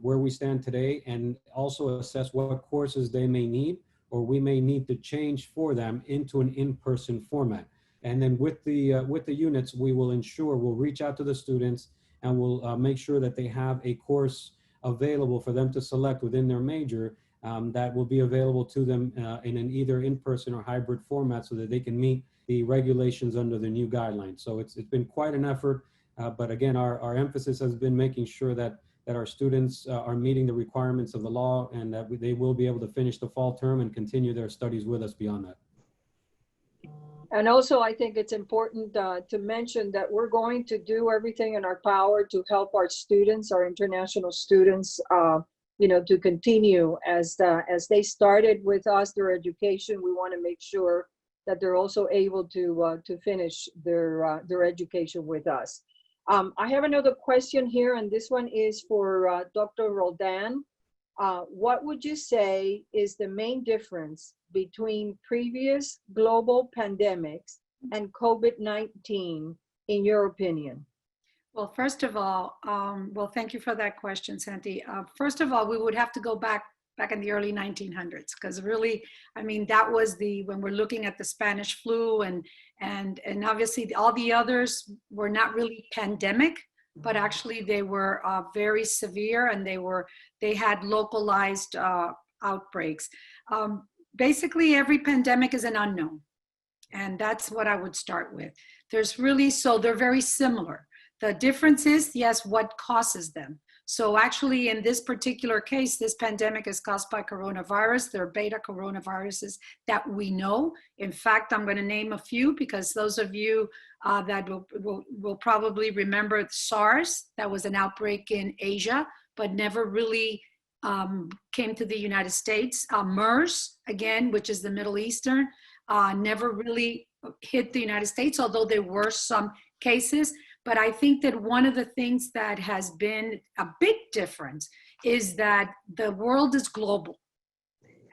where we stand today, and also assess what courses they may need or we may need to change for them into an in-person format. And then with the units, we'll reach out to the students and we'll make sure that they have a course available for them to select within their major that will be available to them in an either in-person or hybrid format so that they can meet the regulations under the new guidelines. So it's been quite an effort, but again, our emphasis has been making sure that our students are meeting the requirements of the law and that they will be able to finish the fall term and continue their studies with us beyond that. And also, I think it's important to mention that we're going to do everything in our power to help our students, our international students, to continue as they started with us their education. We want to make sure that they're also able to finish their education with us. I have another question here, and this one is for Dr. Roldan. What would you say is the main difference between previous global pandemics and COVID-19, in your opinion? Well, first of all, thank you for that question, Santi. First of all, we would have to go back in the early 1900s, because really, I mean, that was when we're looking at the Spanish flu and obviously all the others were not really pandemic, but actually they were very severe, and they had localized outbreaks. Basically, every pandemic is an unknown, and that's what I would start with. So they're very similar. The difference is, yes, what causes them. So actually, in this particular case, this pandemic is caused by coronavirus. There are beta coronaviruses that we know. In fact, I'm going to name a few, because those of you that will probably remember SARS. That was an outbreak in Asia, but never really came to the United States. MERS, again, which is the Middle Eastern, never really hit the United States, although there were some cases. But I think that one of the things that has been a big difference is that the world is global,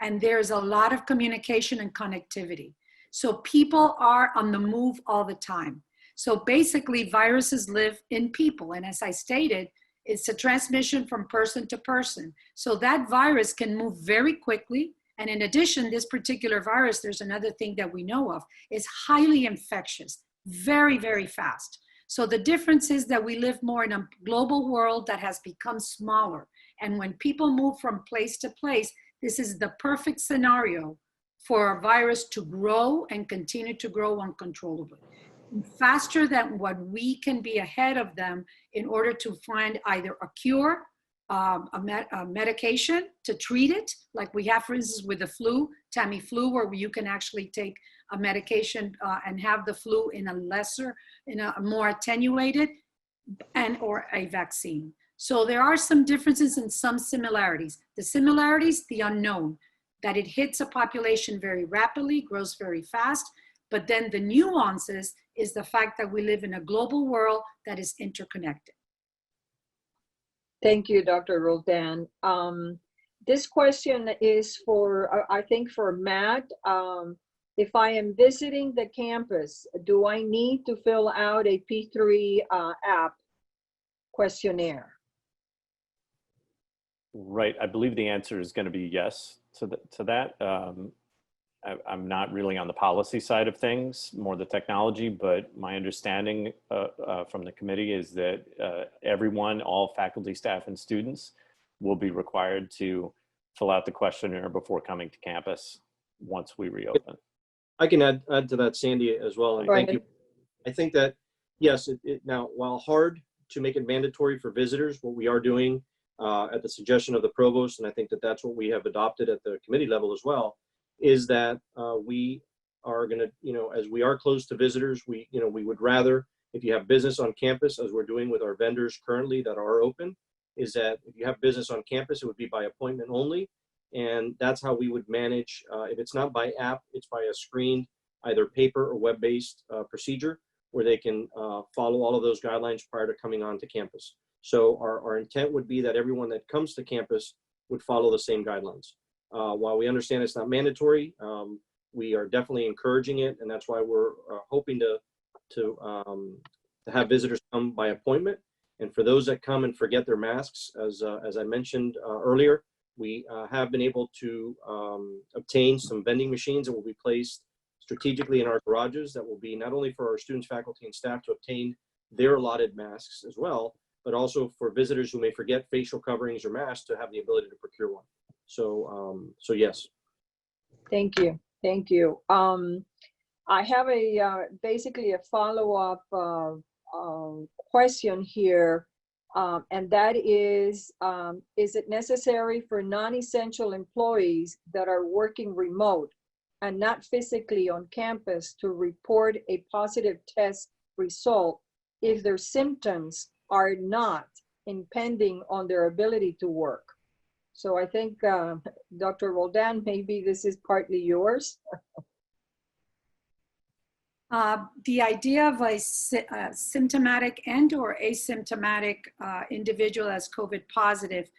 and there's a lot of communication and connectivity. So people are on the move all the time. So basically, viruses live in people. And as I stated, it's a transmission from person to person. So that virus can move very quickly. And in addition, this particular virus, there's another thing that we know of, is highly infectious, very, very fast. So the difference is that we live more in a global world that has become smaller. And when people move from place to place, this is the perfect scenario for a virus to grow and continue to grow uncontrollably. Faster than what we can be ahead of them in order to find either a cure, a medication to treat it, like we have, for instance, with the flu, Tamiflu, where you can actually take a medication and have the flu in a more attenuated, or a vaccine. So there are some differences and some similarities. The similarities, the unknown, that it hits a population very rapidly, grows very fast, but then the nuances is the fact that we live in a global world that is interconnected. Thank you, Dr. Roldan. This question is I think for Matt. If I am visiting the campus, do I need to fill out a P3 app questionnaire? Right. I believe the answer is going to be yes to that. I'm not really on the policy side of things, more the technology, but my understanding from the committee is that everyone, all faculty, staff, and students will be required to fill out the questionnaire before coming to campus once we reopen. I can add to that, Sandy, as well. And thank you. I think that, yes, now, while hard to make it mandatory for visitors, what we are doing at the suggestion of the provost, and I think that that's what we have adopted at the committee level as well, is that we are going to, as we are closed to visitors, we would rather, if you have business on campus, as we're doing with our vendors currently that are open, is that if you have business on campus, it would be by appointment only. And that's how we would manage. If it's not by app, it's by a screened, either paper or web-based procedure, where they can follow all of those guidelines prior to coming onto campus. So our intent would be that everyone that comes to campus would follow the same guidelines. While we understand it's not mandatory, we are definitely encouraging it, and that's why we're hoping to have visitors come by appointment. And for those that come and forget their masks, as I mentioned earlier, we have been able to obtain some vending machines that will be placed strategically in our garages that will be not only for our students, faculty, and staff to obtain their allotted masks as well, but also for visitors who may forget facial coverings or masks to have the ability to procure one. So yes. Thank you. Thank you. I have basically a follow-up question here, and that is it necessary for non-essential employees that are working remote and not physically on campus to report a positive test result if their symptoms are not impending on their ability to work? So I think, Dr. Roldan, maybe this is partly yours. The idea of a symptomatic and or asymptomatic individual as COVID positive,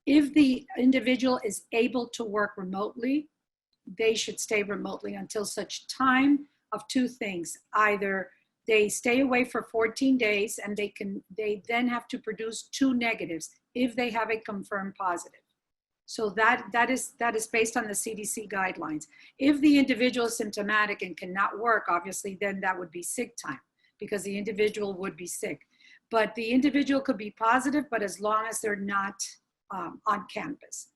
if the individual is able to work remotely, they should stay remotely until such time of two things. Either they stay away for 14 days and they then have to produce 2 negatives if they have a confirmed positive. So that is based on the CDC guidelines. If the individual is symptomatic and cannot work, obviously, then that would be sick time because the individual would be sick. But the individual could be positive, but as long as they're not on campus.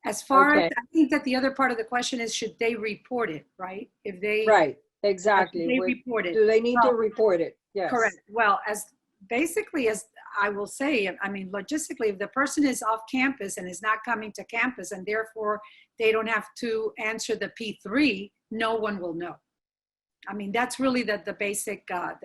As far as, I think that the other part of the question is, should they report it, right? If they, right, exactly. They report it. Do they need to report it? Yes. Correct. Well, as I will say, I mean, logistically, if the person is off campus and is not coming to campus and therefore they don't have to answer the P3, no one will know. I mean, that's really the basic, how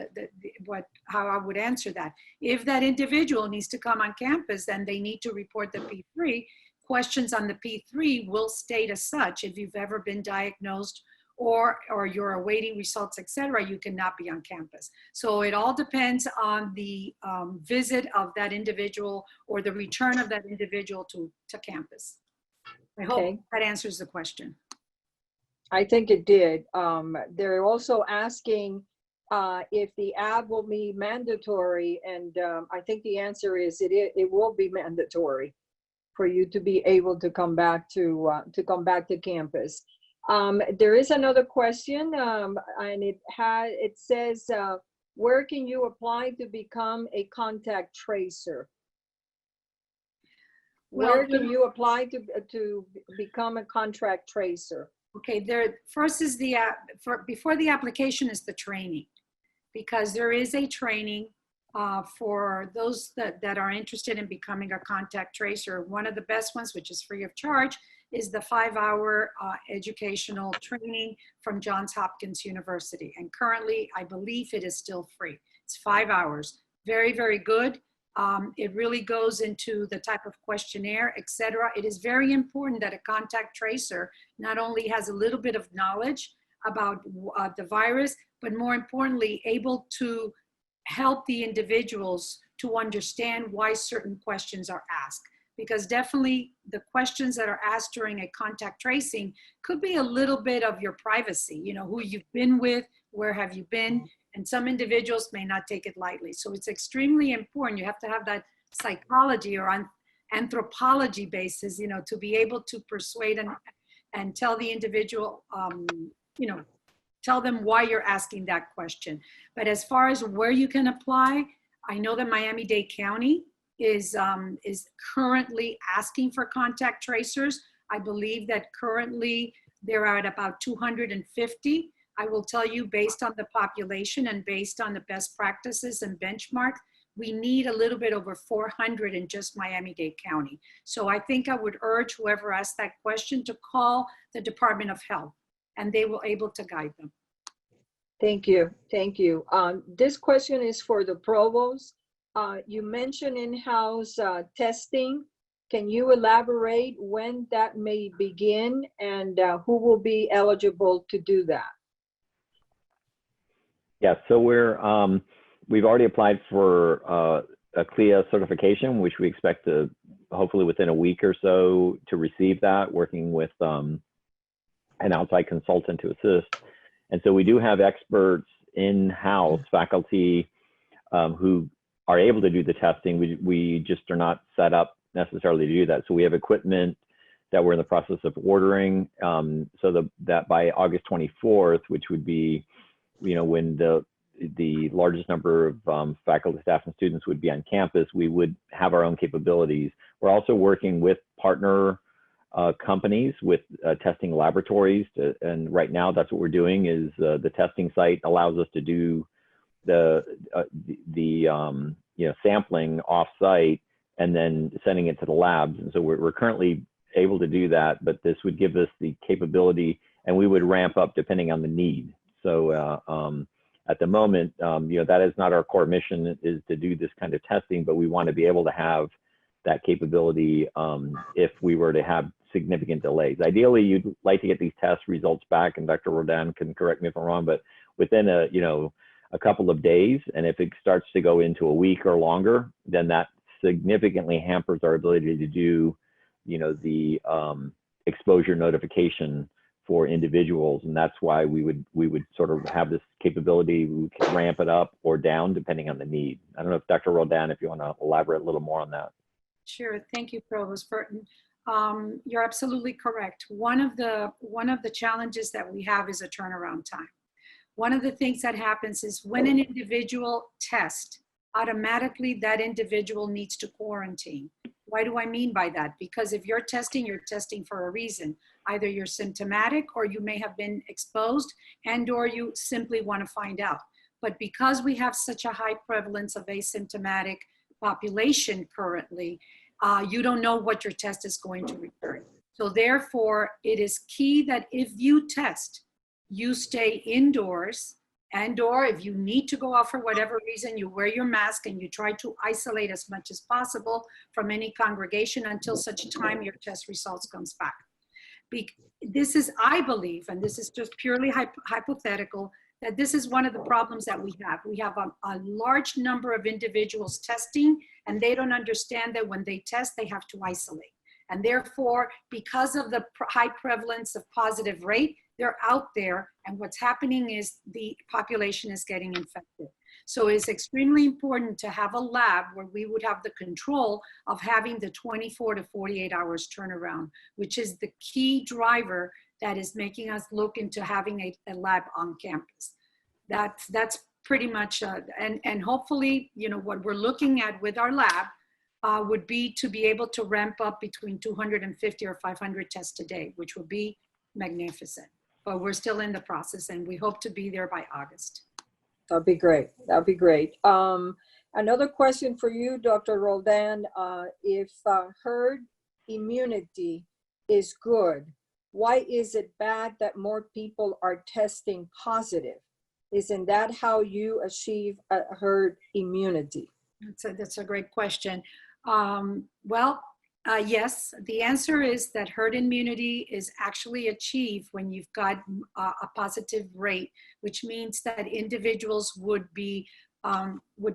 I would answer that. If that individual needs to come on campus, then they need to report the P3. Questions on the P3 will state as such. If you've ever been diagnosed or you're awaiting results, et cetera, you cannot be on campus. So it all depends on the visit of that individual or the return of that individual to campus. I hope that answers the question. I think it did. They're also asking if the app will be mandatory, and I think the answer is it will be mandatory for you to be able to come back to campus. There is another question, and it says, where can you apply to become a contact tracer? Where can you apply to become a contact tracer? Okay, first is before the application is the training, because there is a training for those that are interested in becoming a contact tracer. One of the best ones, which is free of charge, is the 5-hour educational training from Johns Hopkins University. And currently, I believe it is still free. It's 5 hours. Very, very good. It really goes into the type of questionnaire, et cetera. It is very important that a contact tracer not only has a little bit of knowledge about the virus, but more importantly, able to help the individuals to understand why certain questions are asked. Because definitely the questions that are asked during a contact tracing could be a little bit of your privacy, you know, who you've been with, where have you been, and some individuals may not take it lightly. So it's extremely important. You have to have that psychology or anthropology basis, you know, to be able to persuade and tell the individual, you know, tell them why you're asking that question. But as far as where you can apply, I know that Miami-Dade County is currently asking for contact tracers. I believe that currently they're at about 250. I will tell you, based on the population and based on the best practices and benchmark, we need a little bit over 400 in just Miami-Dade County. So I think I would urge whoever asked that question to call the Department of Health, and they will able to guide them. Thank you. Thank you. This question is for the provost. You mentioned in-house testing. Can you elaborate when that may begin and who will be eligible to do that? Yeah, so we've already applied for a CLIA certification, which we expect to hopefully within a week or so to receive that, working with an outside consultant to assist. And so we do have experts in-house, faculty who are able to do the testing. We just are not set up necessarily to do that. So we have equipment that we're in the process of ordering, so that by August 24th, which would be, you know, when the largest number of faculty, staff, and students would be on campus, we would have our own capabilities. We're also working with partner companies with testing laboratories. And right now, that's what we're doing is the testing site allows us to do the sampling off-site and then sending it to the labs. And so we're currently able to do that, but this would give us the capability, and we would ramp up depending on the need. So at the moment, that is not our core mission, is to do this kind of testing, but we want to be able to have that capability if we were to have significant delays. Ideally, you'd like to get these test results back, and Dr. Roldan can correct me if I'm wrong, but within a couple of days. And if it starts to go into a week or longer, then that significantly hampers our ability to do, the exposure notification for individuals. And that's why we would sort of have this capability. We could ramp it up or down depending on the need. I don't know if Dr. Roldan, if you want to elaborate a little more on that. Sure. Thank you, Provost Burton. You're absolutely correct. One of the challenges that we have is a turnaround time. One of the things that happens is when an individual tests, automatically that individual needs to quarantine. Why do I mean by that? Because if you're testing for a reason. Either you're symptomatic, or you may have been exposed, and or you simply want to find out. But because we have such a high prevalence of asymptomatic population currently, you don't know what your test is going to return. So therefore, it is key that if you test, you stay indoors, and or if you need to go out for whatever reason, you wear your mask and you try to isolate as much as possible from any congregation until such time your test results comes back. This is, I believe, and this is just purely hypothetical, that this is one of the problems that we have. We have a large number of individuals testing, and they don't understand that when they test, they have to isolate. And therefore, because of the high prevalence of positive rate, they're out there, and what's happening is the population is getting infected. So it's extremely important to have a lab where we would have the control of having the 24 to 48 hours turnaround, which is the key driver that is making us look into having a lab on campus. That's pretty much, and hopefully, what we're looking at with our lab would be to be able to ramp up between 250 or 500 tests a day, which would be magnificent. But we're still in the process, and we hope to be there by August. That'd be great. That'd be great. Another question for you, Dr. Roldan. If herd immunity is good, why is it bad that more people are testing positive? Isn't that how you achieve a herd immunity? That's a great question. Yes, the answer is that herd immunity is actually achieved when you've got a positive rate, which means that individuals would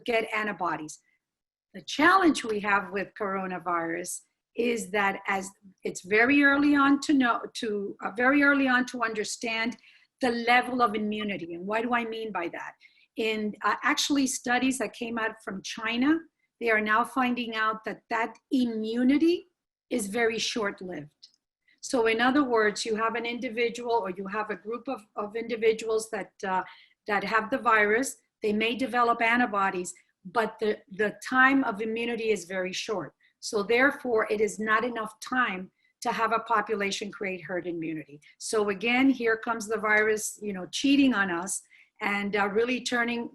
get antibodies. The challenge we have with coronavirus is that as it's very early on to understand the level of immunity. And what do I mean by that? In actually studies that came out from China, they are now finding out that immunity is very short-lived. So in other words, you have an individual, or you have a group of individuals that have the virus. They may develop antibodies, but the time of immunity is very short. So therefore, it is not enough time to have a population create herd immunity. So again, here comes the virus, cheating on us, and really turning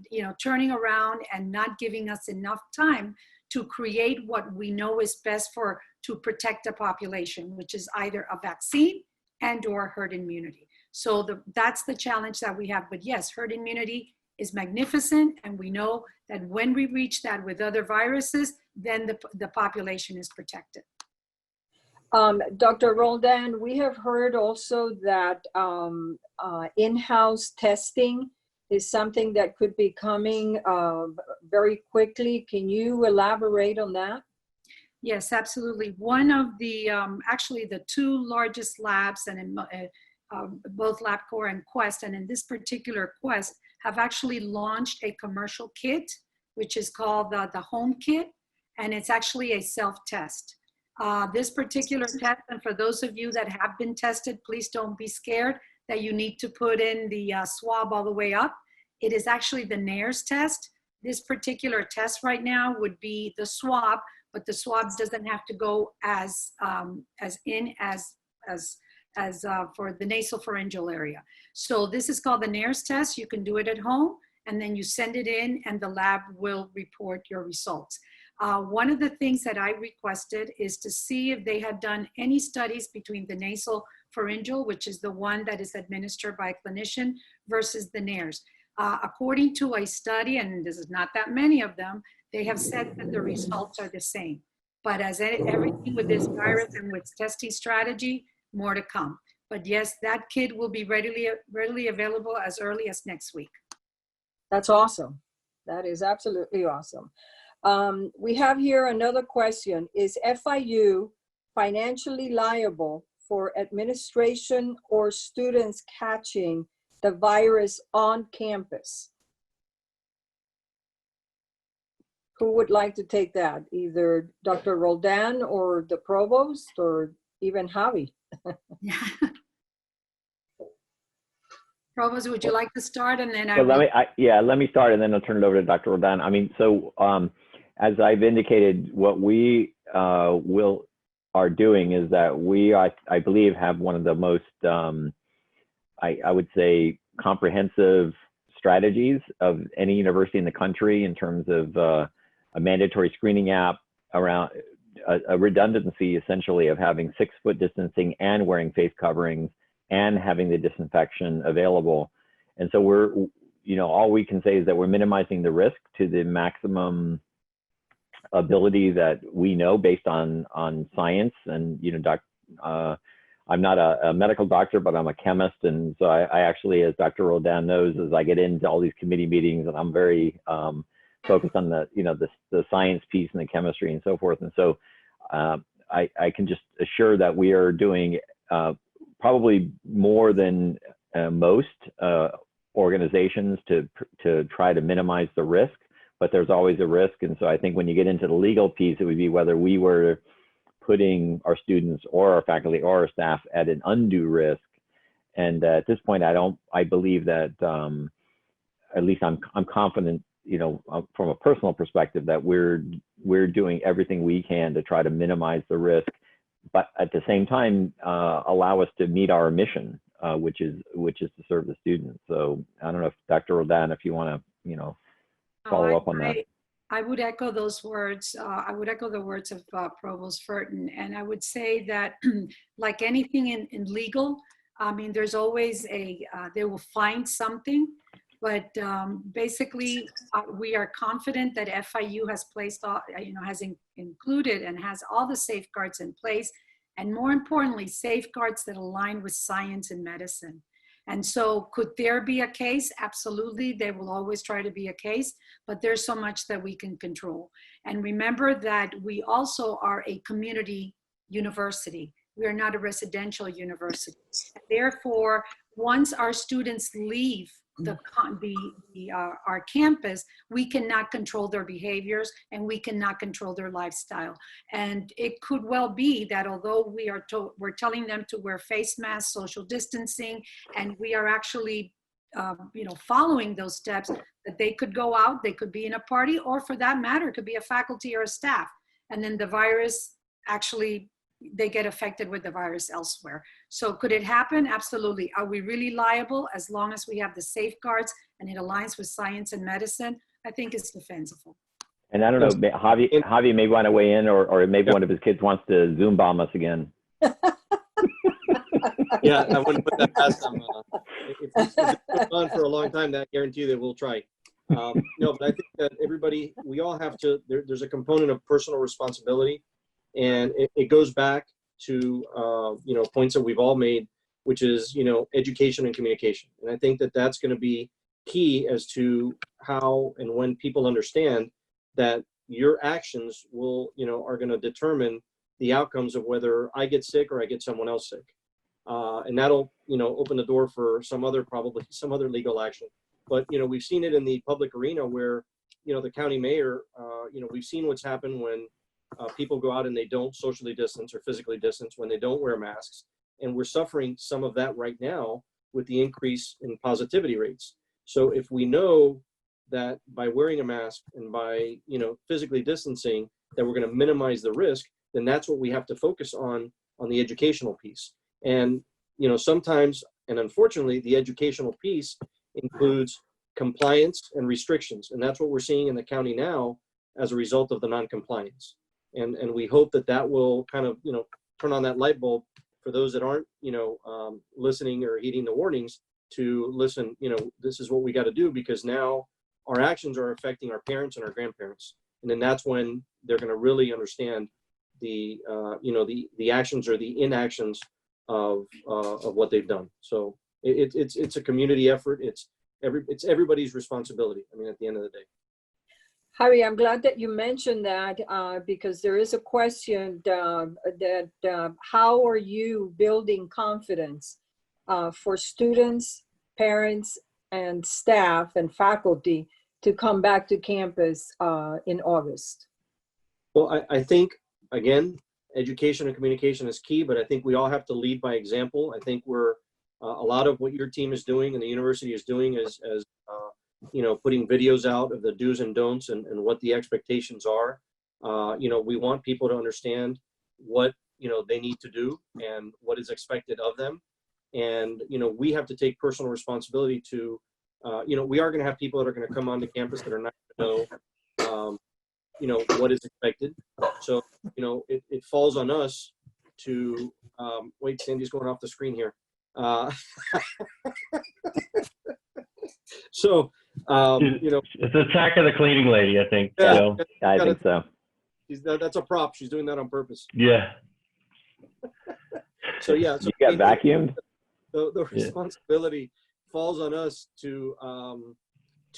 around and not giving us enough time to create what we know is best to protect the population, which is either a vaccine and or herd immunity. So that's the challenge that we have. But yes, herd immunity is magnificent, and we know that when we reach that with other viruses, then the population is protected. Dr. Roldan, we have heard also that in-house testing is something that could be coming very quickly. Can you elaborate on that? Yes, absolutely. One of the, actually the two largest labs, and in both LabCorp and Quest, and in this particular Quest, have actually launched a commercial kit, which is called the home kit, and it's actually a self-test. This particular test, and for those of you that have been tested, please don't be scared that you need to put in the swab all the way up. It is actually the NAERS test, this particular test right now would be the swab, but the swab doesn't have to go as for the nasopharyngeal area. So this is called the NAERS test. You can do it at home, and then you send it in, and the lab will report your results. One of the things that I requested is to see if they had done any studies between the nasopharyngeal, which is the one that is administered by a clinician, versus the NAERS. According to a study, and this is not that many of them, they have said that the results are the same. But as everything with this virus and with testing strategy, more to come. But yes, that kit will be readily available as early as next week. That's awesome. That is absolutely awesome. We have here another question. Is FIU financially liable for administration or students catching the virus on campus? Who would like to take that? Either Dr. Roldan or the provost or even Javi? Yeah. Provost, would you like to start, and then let me start, and then I'll turn it over to Dr. Roldan. I mean, so as I've indicated, what we are doing is that we, I believe, have one of the most, I would say, comprehensive strategies of any university in the country in terms of a mandatory screening app, around a redundancy essentially of having 6-foot distancing and wearing face coverings and having the disinfection available. And so we're, all we can say is that we're minimizing the risk to the maximum ability that we know based on science. And, I'm not a medical doctor, but I'm a chemist. And so I actually, as Dr. Roldan knows, as I get into all these committee meetings, and I'm very focused on the science piece and the chemistry and so forth. And so I can just assure that we are doing probably more than most organizations to try to minimize the risk, but there's always a risk. And so I think when you get into the legal piece, it would be whether we were putting our students or our faculty or our staff at an undue risk. And at this point, I believe that at least I'm confident, from a personal perspective, that we're doing everything we can to try to minimize the risk, but at the same time, allow us to meet our mission, which is to serve the students. So I don't know if Dr. Roldan, if you want to, follow up on that. I would echo those words. I would echo the words of Provost Furton. And I would say that like anything in legal, I mean, there's always they will find something, but basically we are confident that FIU has placed, has included and has all the safeguards in place. And more importantly, safeguards that align with science and medicine. And so could there be a case? Absolutely, there will always try to be a case, but there's so much that we can control. And remember that we also are a community university. We are not a residential university. Therefore, once our students leave our campus, we cannot control their behaviors and we cannot control their lifestyle. And it could well be that although we're telling them to wear face masks, social distancing, and we are actually following those steps, that they could go out, they could be in a party, or for that matter, it could be a faculty or a staff. And then the virus actually, they get affected with the virus elsewhere. So could it happen? Absolutely. Are we really liable as long as we have the safeguards and it aligns with science and medicine? I think it's defensible. And I don't know, Javi may want to weigh in, or maybe one of his kids wants to Zoom bomb us again. Yeah, I wouldn't put that past them. If it's been on for a long time, that guarantee that we'll try. No, but I think that everybody, we all have to, there's a component of personal responsibility. And it goes back to, points that we've all made, which is, education and communication. And I think that that's going to be key as to how and when people understand that your actions will, are going to determine the outcomes of whether I get sick or I get someone else sick. And that'll, open the door for probably some other legal action. But, we've seen it in the public arena where, the county mayor, we've seen what's happened when people go out and they don't socially distance or physically distance, when they don't wear masks. And we're suffering some of that right now with the increase in positivity rates. So if we know that by wearing a mask and by, you know, physically distancing, that we're going to minimize the risk, then that's what we have to focus on the educational piece. And, you know, sometimes, and unfortunately, the educational piece includes compliance and restrictions. And that's what we're seeing in the county now as a result of the non-compliance. And we hope that that will kind of, you know, turn on that light bulb for those that aren't, you know, listening or heeding the warnings to listen, you know, this is what we got to do, because now our actions are affecting our parents and our grandparents. And then that's when they're going to really understand the, you know, the actions or the inactions of what they've done. So it's a community effort. It's everybody's responsibility. I mean, at the end of the day. Javi, I'm glad that you mentioned that because there is a question how are you building confidence for students, parents, and staff and faculty to come back to campus in August? Well, I think, again, education and communication is key, but I think we all have to lead by example. I think we're a lot of what your team is doing and the university is doing is you know, putting videos out of the do's and don'ts and what the expectations are. You know, we want people to understand what, you know, they need to do and what is expected of them. And, you know, we have to take personal responsibility to, you know, we are going to have people that are going to come onto campus that are not going to know, you know, what is expected. So, you know, it falls on us to, wait, Sandy's going off the screen here. So, you know, it's the attack of the cleaning lady, I think. Yeah. So. I think so. That's a prop. She's doing that on purpose. Yeah. So yeah, so You got vacuumed? The responsibility falls on us to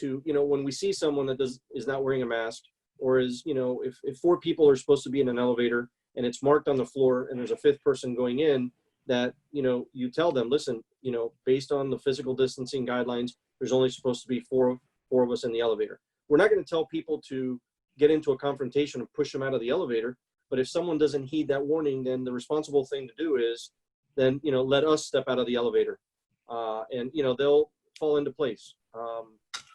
you know, when we see someone that is not wearing a mask, or is, you know, if 4 people are supposed to be in an elevator and it's marked on the floor and there's a 5th person going in, that, you know, you tell them, listen, you know, based on the physical distancing guidelines, there's only supposed to be four of us in the elevator. We're not going to tell people to get into a confrontation and push them out of the elevator. But if someone doesn't heed that warning, then the responsible thing to do is then, you know, let us step out of the elevator, and, you know, they'll fall into place.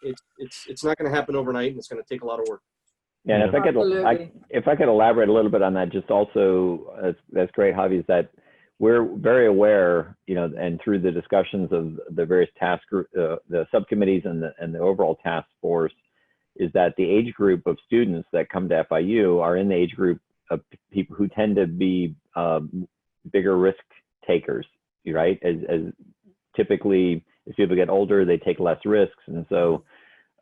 It's not going to happen overnight, and it's going to take a lot of work. Yeah, and if I could elaborate a little bit on that, just also, that's great, Javi, is that we're very aware, you know, and through the discussions of the various task group, the subcommittees and the overall task force, is that the age group of students that come to FIU are in the age group of people who tend to be bigger risk takers, right? As typically, as people get older, they take less risks, and so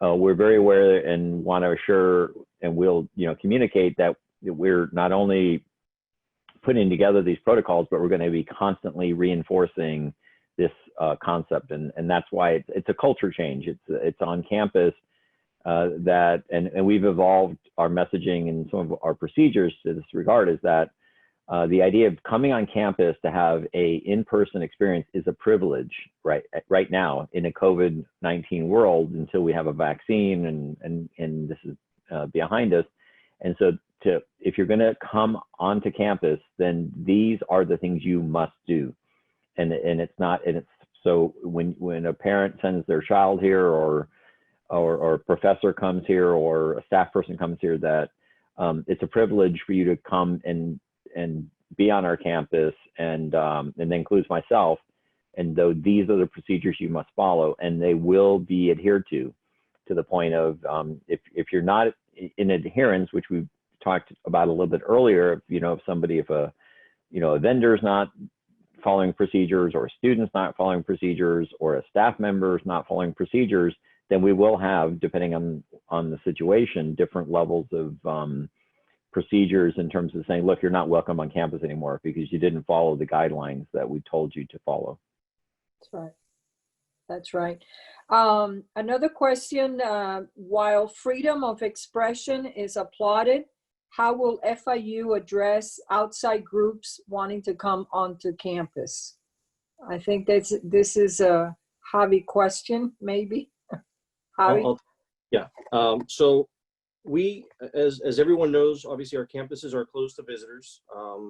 we're very aware and want to assure, and we'll, you know, communicate that we're not only putting together these protocols, but we're going to be constantly reinforcing this concept, and that's why it's a culture change. It's on campus that, and we've evolved our messaging and some of our procedures to this regard, is that the idea of coming on campus to have a in-person experience is a privilege right now in a COVID-19 world, until we have a vaccine and this is behind us. And so if you're going to come onto campus, then these are the things you must do. And it's so when a parent sends their child here, or a professor comes here, or a staff person comes here, that it's a privilege for you to come and be on our campus, and that includes myself. And though these are the procedures you must follow, and they will be adhered to the point of if you're not in adherence, which we've talked about a little bit earlier, you know, if a vendor's not following procedures, or a student's not following procedures, or a staff member's not following procedures, then we will have, depending on the situation, different levels of procedures in terms of saying, look, you're not welcome on campus anymore because you didn't follow the guidelines that we told you to follow. That's right. That's right. Another question, while freedom of expression is applauded, how will FIU address outside groups wanting to come onto campus? I think this is a Javi question, maybe. Javi? Yeah. So we, as everyone knows, obviously our campuses are closed to visitors.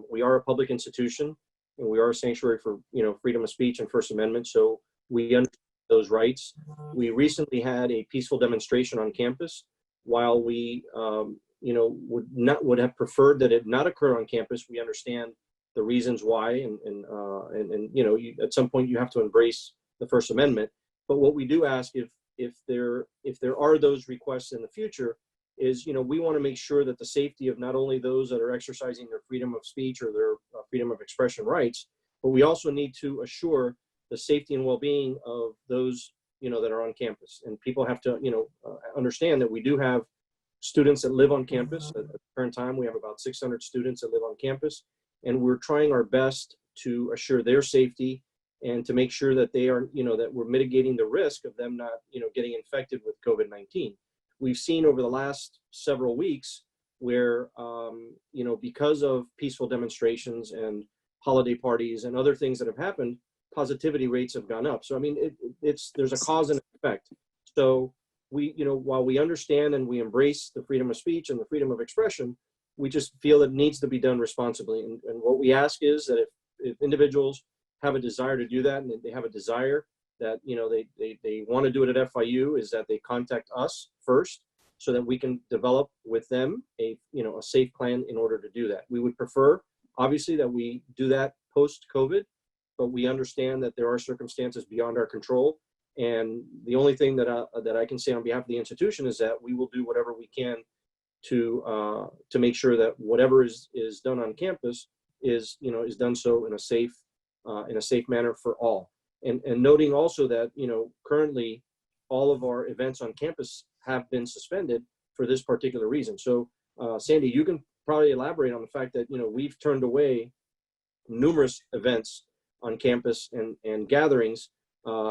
We are a public institution, and we are a sanctuary for, you know, freedom of speech and First Amendment. So we understand those rights. We recently had a peaceful demonstration on campus. While we, would have preferred that it not occur on campus, we understand the reasons why, and at some point you have to embrace the First Amendment. But what we do ask, if there are those requests in the future, is we want to make sure that the safety of not only those that are exercising their freedom of speech or their freedom of expression rights, but we also need to assure the safety and well-being of those that are on campus. And people have to understand that we do have students that live on campus. At the current time, we have about 600 students that live on campus, and we're trying our best to assure their safety and to make sure that they are, that we're mitigating the risk of them not, getting infected with COVID-19. We've seen over the last several weeks where, because of peaceful demonstrations and holiday parties and other things that have happened, positivity rates have gone up. So, I mean, there's a cause and effect. So we, while we understand and we embrace the freedom of speech and the freedom of expression, we just feel it needs to be done responsibly. And what we ask is that if individuals have a desire to do that, and they have a desire that, they want to do it at FIU, is that they contact us first so that we can develop with them a safe plan in order to do that. We would prefer, obviously, that we do that post-COVID, but we understand that there are circumstances beyond our control. And the only thing that I can say on behalf of the institution is that we will do whatever we can to make sure that whatever is done on campus is done so in a safe manner for all. And noting also that currently all of our events on campus have been suspended for this particular reason. So Sandy, you can probably elaborate on the fact that we've turned away numerous events on campus and gatherings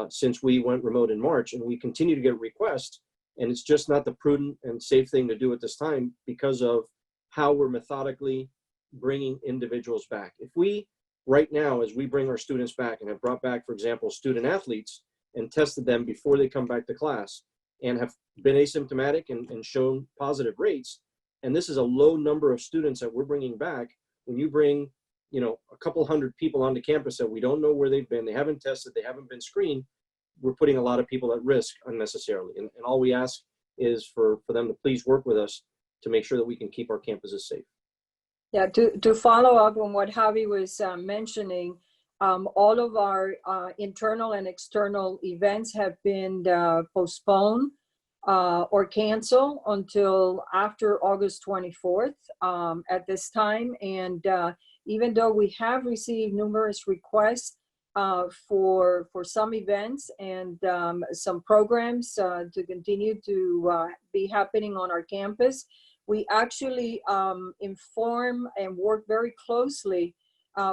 since we went remote in March, and we continue to get requests, and it's just not the prudent and safe thing to do at this time because of how we're methodically bringing individuals back. If we, right now, as we bring our students back and have brought back, for example, student athletes and tested them before they come back to class and have been asymptomatic and shown positive rates, and this is a low number of students that we're bringing back, when you bring a couple hundred people onto campus that we don't know where they've been, they haven't tested, they haven't been screened, we're putting a lot of people at risk unnecessarily. And all we ask is for them to please work with us to make sure that we can keep our campuses safe. Yeah, to follow up on what Javi was mentioning, all of our internal and external events have been postponed or canceled until after August 24th at this time. And even though we have received numerous requests for some events and some programs to continue to be happening on our campus, we actually inform and work very closely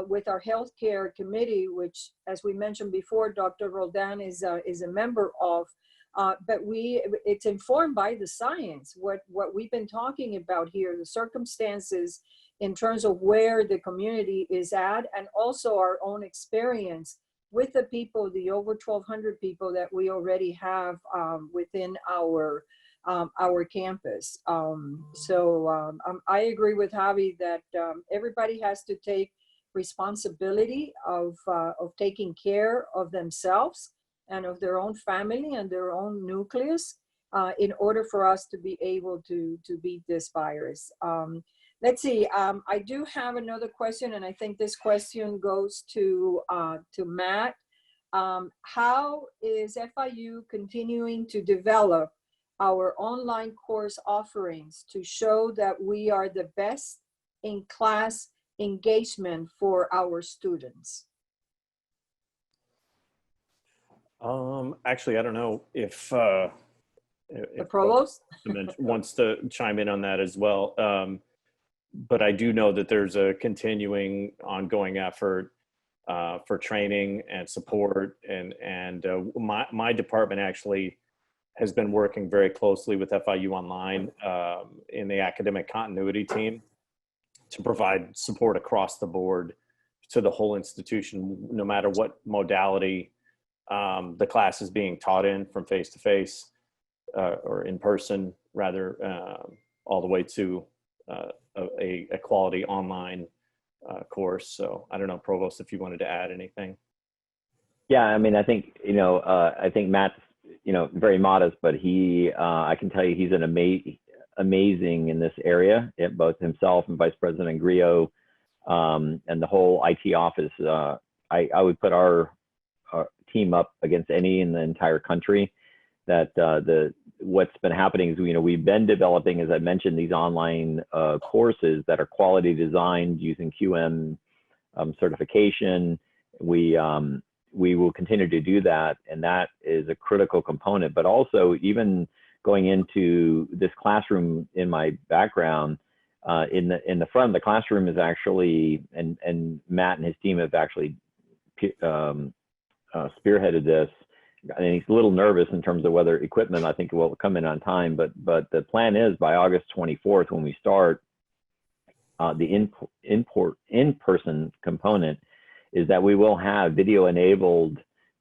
with our healthcare committee, which, as we mentioned before, Dr. Roldan is a member of. But it's informed by the science, what we've been talking about here, the circumstances in terms of where the community is at, and also our own experience with the people, the over 1,200 people that we already have within our campus. I agree with Javi that everybody has to take responsibility of taking care of themselves and of their own family and their own nucleus in order for us to be able to beat this virus. Let's see, I do have another question, and I think this question goes to Matt. How is FIU continuing to develop our online course offerings to show that we are the best in class engagement for our students? Actually, I don't know if The provost wants to chime in on that as well. But I do know that there's a continuing ongoing effort for training and support, and my department actually has been working very closely with FIU Online in the academic continuity team to provide support across the board to the whole institution, no matter what modality the class is being taught in, from face-to-face or in person, rather, all the way to a quality online course. So I don't know, Provost, if you wanted to add anything. Yeah, I mean, I think, I think Matt's, very modest, but I can tell you he's an amazing in this area, both himself and Vice President Grillo, and the whole IT office. I would put our team up against any in the entire country. That what's been happening is, we've been developing, as I mentioned, these online courses that are quality designed using QM certification. We will continue to do that, and that is a critical component. But also, even going into this classroom in my background, in the front of the classroom is actually, and Matt and his team have actually spearheaded this. And he's a little nervous in terms of whether equipment, I think, will come in on time. But the plan is by August 24th, when we start, the in-person component is that we will have video-enabled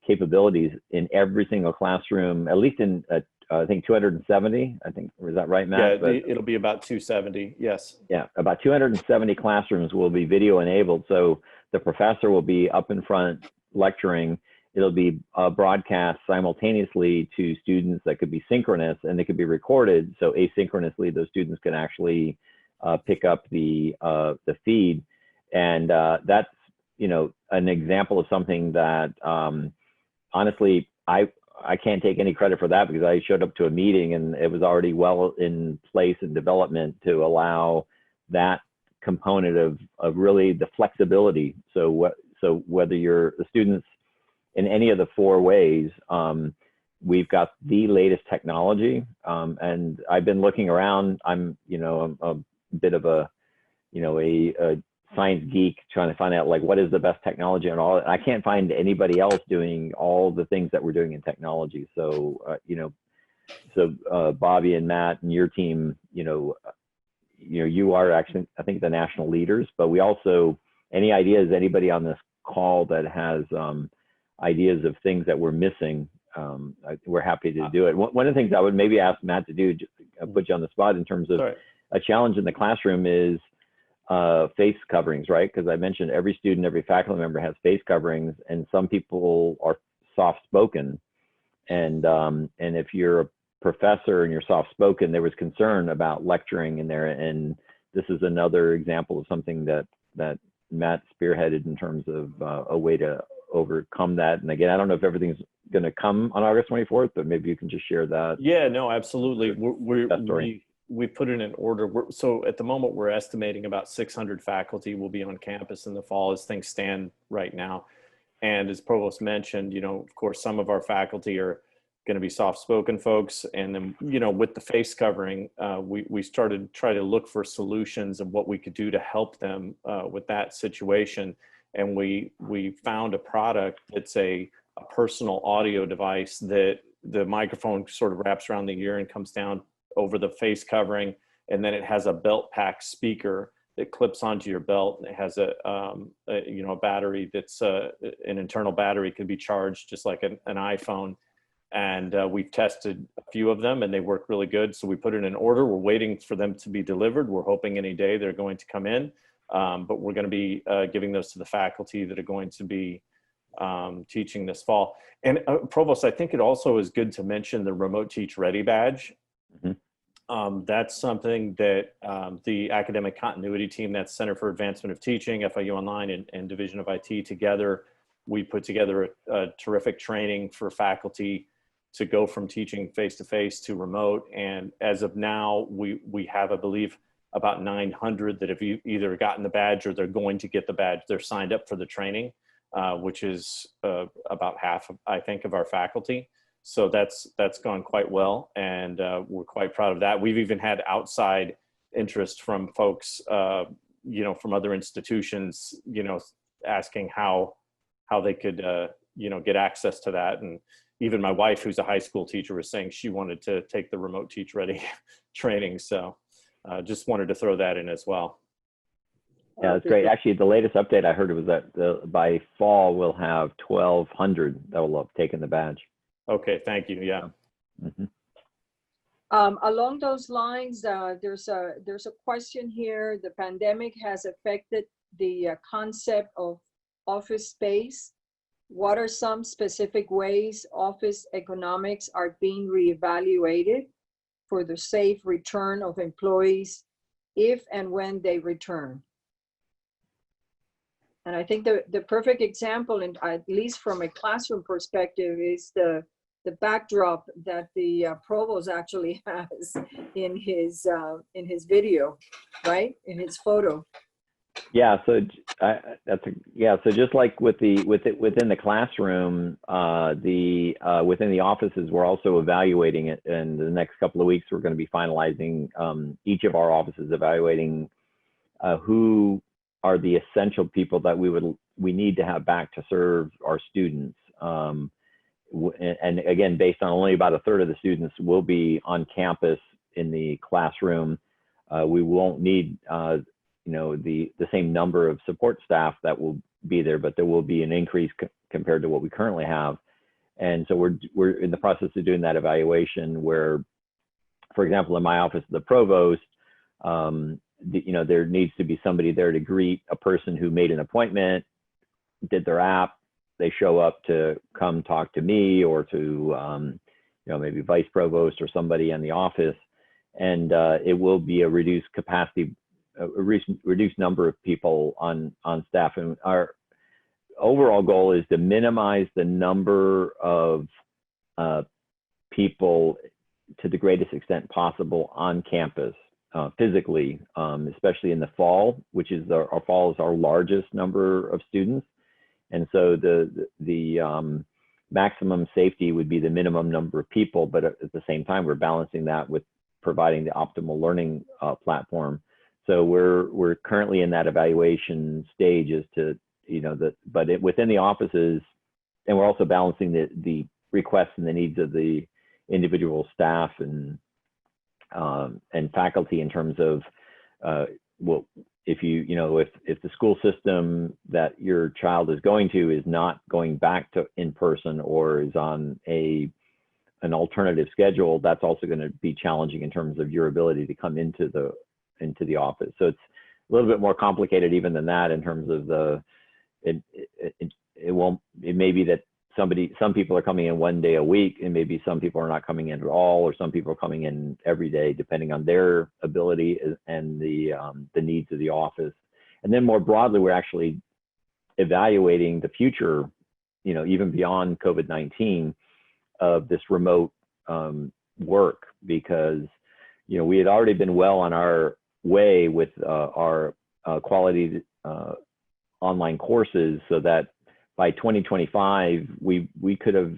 capabilities in every single classroom, at least in, I think, 270, I think, is that right, Matt? Yeah, it'll be about 270, yes. Yeah, about 270 classrooms will be video-enabled. So the professor will be up in front lecturing. It'll be broadcast simultaneously to students that could be synchronous, and they could be recorded. So asynchronously, those students can actually pick up the feed. And that's, an example of something that, honestly, I can't take any credit for that, because I showed up to a meeting and it was already well in place in development to allow that component of really the flexibility. So whether you're the students in any of the four ways, we've got the latest technology. And I've been looking around. I'm a bit of a science geek, trying to find out what is the best technology and all. I can't find anybody else doing all the things that we're doing in technology. So Bobby and Matt and your team, you are actually, I think, the national leaders. But we also, any ideas, anybody on this call that has ideas of things that we're missing, we're happy to do it. One of the things I would maybe ask Matt to do, just put you on the spot in terms of a challenge in the classroom, is face coverings, right? Because I mentioned every student, every faculty member has face coverings, and some people are soft-spoken. And if you're a professor and you're soft-spoken, there was concern about lecturing in there. And this is another example of something that Matt spearheaded in terms of a way to overcome that. And again, I don't know if everything's going to come on August 24th, but maybe you can just share that. Yeah, no, absolutely. We put it in order. So at the moment, we're estimating about 600 faculty will be on campus in the fall as things stand right now. And as Provost mentioned, of course, some of our faculty are going to be soft-spoken folks. And then, with the face covering, we started to try to look for solutions of what we could do to help them with that situation. And we found a product that's a personal audio device that the microphone sort of wraps around the ear and comes down over the face covering. And then it has a belt pack speaker that clips onto your belt. And it has a battery that's an internal battery, can be charged just like an iPhone. And we've tested a few of them and they work really good. So we put it in order. We're waiting for them to be delivered. We're hoping any day they're going to come in. But we're going to be giving those to the faculty that are going to be teaching this fall. And Provost, I think it also is good to mention the Remote Teach Ready badge. Mm-hmm. That's something that the academic continuity team, that's Center for Advancement of Teaching, FIU Online, and Division of IT together, we put together a terrific training for faculty to go from teaching face-to-face to remote. And as of now, we have, I believe, about 900 that have either gotten the badge or they're going to get the badge. They're signed up for the training, which is about half, I think, of our faculty. So that's gone quite well, and we're quite proud of that. We've even had outside interest from folks, from other institutions, asking how they could, get access to that. And even my wife, who's a high school teacher, was saying she wanted to take the Remote Teach Ready training. So just wanted to throw that in as well. Yeah, that's great. Actually, the latest update I heard was that by fall, we'll have 1,200 that will have taken the badge. Okay, thank you. Yeah. Mm-hmm. Along those lines, there's a question here. The pandemic has affected the concept of office space. What are some specific ways office economics are being reevaluated for the safe return of employees if and when they return? And I think the perfect example, and at least from a classroom perspective, is the backdrop that the provost actually has in his video, right? In his photo. Yeah, so so just like within the classroom, within the offices, we're also evaluating it. And the next couple of weeks, we're going to be finalizing each of our offices, evaluating who are the essential people that we need to have back to serve our students. And again, based on only about a third of the students will be on campus in the classroom, we won't need the same number of support staff that will be there, but there will be an increase compared to what we currently have. And so we're in the process of doing that evaluation where, for example, in my office, the provost, there needs to be somebody there to greet a person who made an appointment, did their app, they show up to come talk to me or to, maybe vice provost or somebody in the office. And it will be a reduced capacity, a reduced number of people on staff. And our overall goal is to minimize the number of people to the greatest extent possible on campus physically, especially in the fall, which is our fall is our largest number of students. And so the maximum safety would be the minimum number of people, but at the same time, we're balancing that with providing the optimal learning platform. So we're currently in that evaluation stage as to, within the offices, and we're also balancing the requests and the needs of the individual staff and faculty in terms of, if the school system that your child is going to is not going back to in person or is on an alternative schedule, that's also going to be challenging in terms of your ability to come into the office. So it's a little bit more complicated even than that in terms of it may be that some people are coming in one day a week, and maybe some people are not coming in at all, or some people are coming in every day, depending on their ability and the needs of the office. And then more broadly, we're actually evaluating the future, even beyond COVID-19, of this remote work, because we had already been well on our way with our quality online courses, so that by 2025, we could have,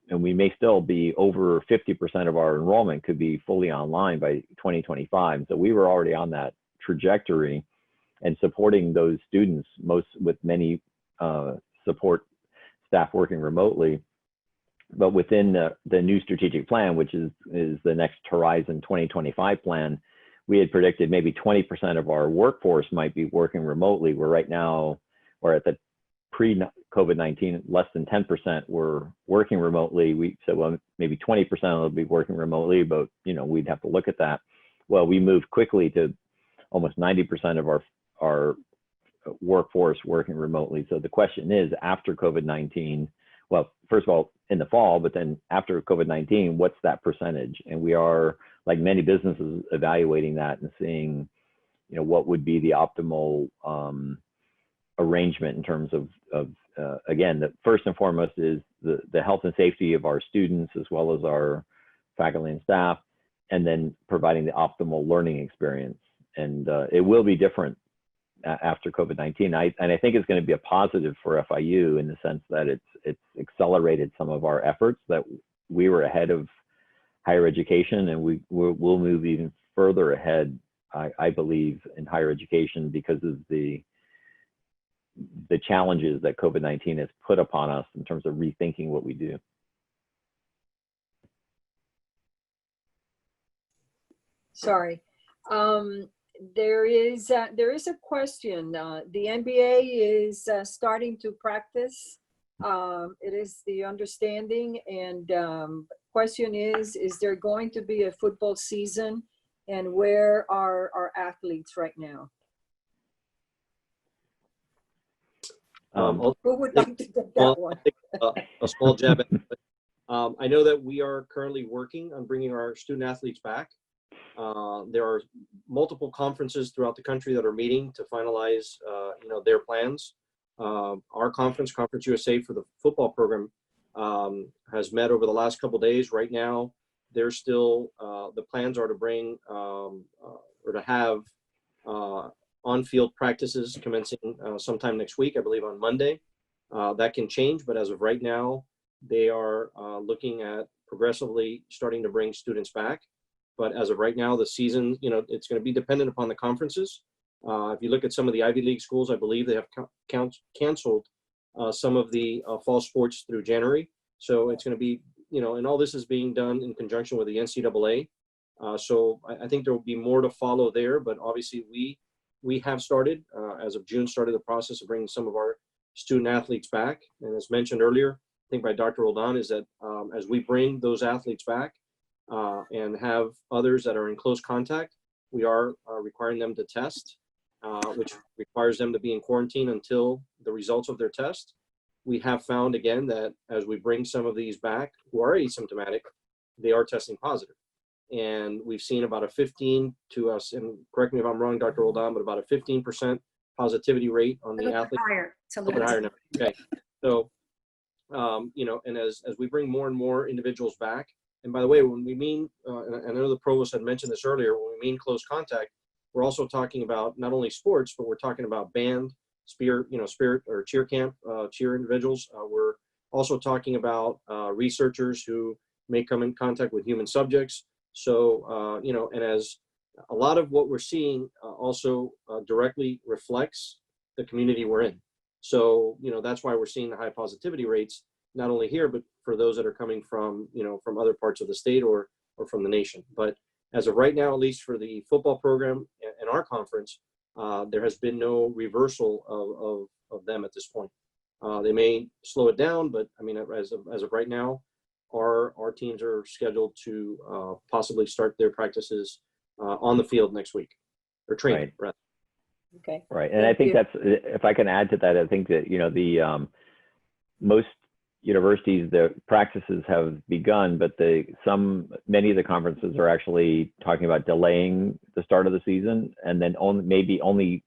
and we may still be over 50% of our enrollment could be fully online by 2025. So we were already on that trajectory and supporting those students, with many support staff working remotely. But within the new strategic plan, which is the next Horizon 2025 plan, we had predicted maybe 20% of our workforce might be working remotely. We're right now, or at the pre-COVID-19, less than 10% were working remotely. We said, well, maybe 20% will be working remotely, but we'd have to look at that. Well, we moved quickly to almost 90% of our workforce working remotely. So the question is, after COVID-19, well, first of all, in the fall, but then after COVID-19, what's that percentage? And we are, like many businesses, evaluating that and seeing, what would be the optimal arrangement in terms of again, the first and foremost is the health and safety of our students as well as our faculty and staff, and then providing the optimal learning experience. And it will be different after COVID-19. And I think it's going to be a positive for FIU in the sense that it's accelerated some of our efforts, that we were ahead of higher education, and we'll move even further ahead, I believe, in higher education because of the challenges that COVID-19 has put upon us in terms of rethinking what we do. Sorry. There is a question. The NBA is starting to practice. It is the understanding, and question is there going to be a football season, and where are our athletes right now? Who would like to take that I'll one? take a small jab at it. But, I know that we are currently working on bringing our student athletes back. There are multiple conferences throughout the country that are meeting to finalize, their plans. Our conference, Conference USA for the football program, has met over the last couple of days. Right now, they're still, the plans are to bring or to have on-field practices commencing sometime next week, I believe on Monday. That can change, but as of right now, they are looking at progressively starting to bring students back. But as of right now, the season, it's going to be dependent upon the conferences. If you look at some of the Ivy League schools, I believe they have canceled some of the fall sports through January. So it's going to be, and all this is being done in conjunction with the NCAA. So I think there will be more to follow there. But obviously, we have started, as of June, started the process of bringing some of our student athletes back. And as mentioned earlier, I think by Dr. Roldan, is that as we bring those athletes back, and have others that are in close contact, we are requiring them to test, which requires them to be in quarantine until the results of their test. We have found again that as we bring some of these back who are asymptomatic, they are testing positive. And we've seen about a 15 to us, and correct me if I'm wrong, Dr. Roldan, but about a 15% positivity rate on the athlete. A little bit higher now. Okay. So, and as we bring more and more individuals back, and by the way, when we mean, and I know the provost had mentioned this earlier, when we mean close contact, we're also talking about not only sports, but we're talking about band, spirit or cheer camp, cheer individuals. We're also talking about researchers who may come in contact with human subjects. So, and as a lot of what we're seeing also directly reflects the community we're in. So, that's why we're seeing the high positivity rates, not only here, but for those that are coming from, from other parts of the state or from the nation. But as of right now, at least for the football program and our conference, there has been no reversal of them at this point. They may slow it down, but I mean, as of right now, our teams are scheduled to possibly start their practices on the field next week, or training, rather. Okay. Right, and I think that's, if I can add to that, I think that the most universities, the practices have begun, but many of the conferences are actually talking about delaying the start of the season, and then only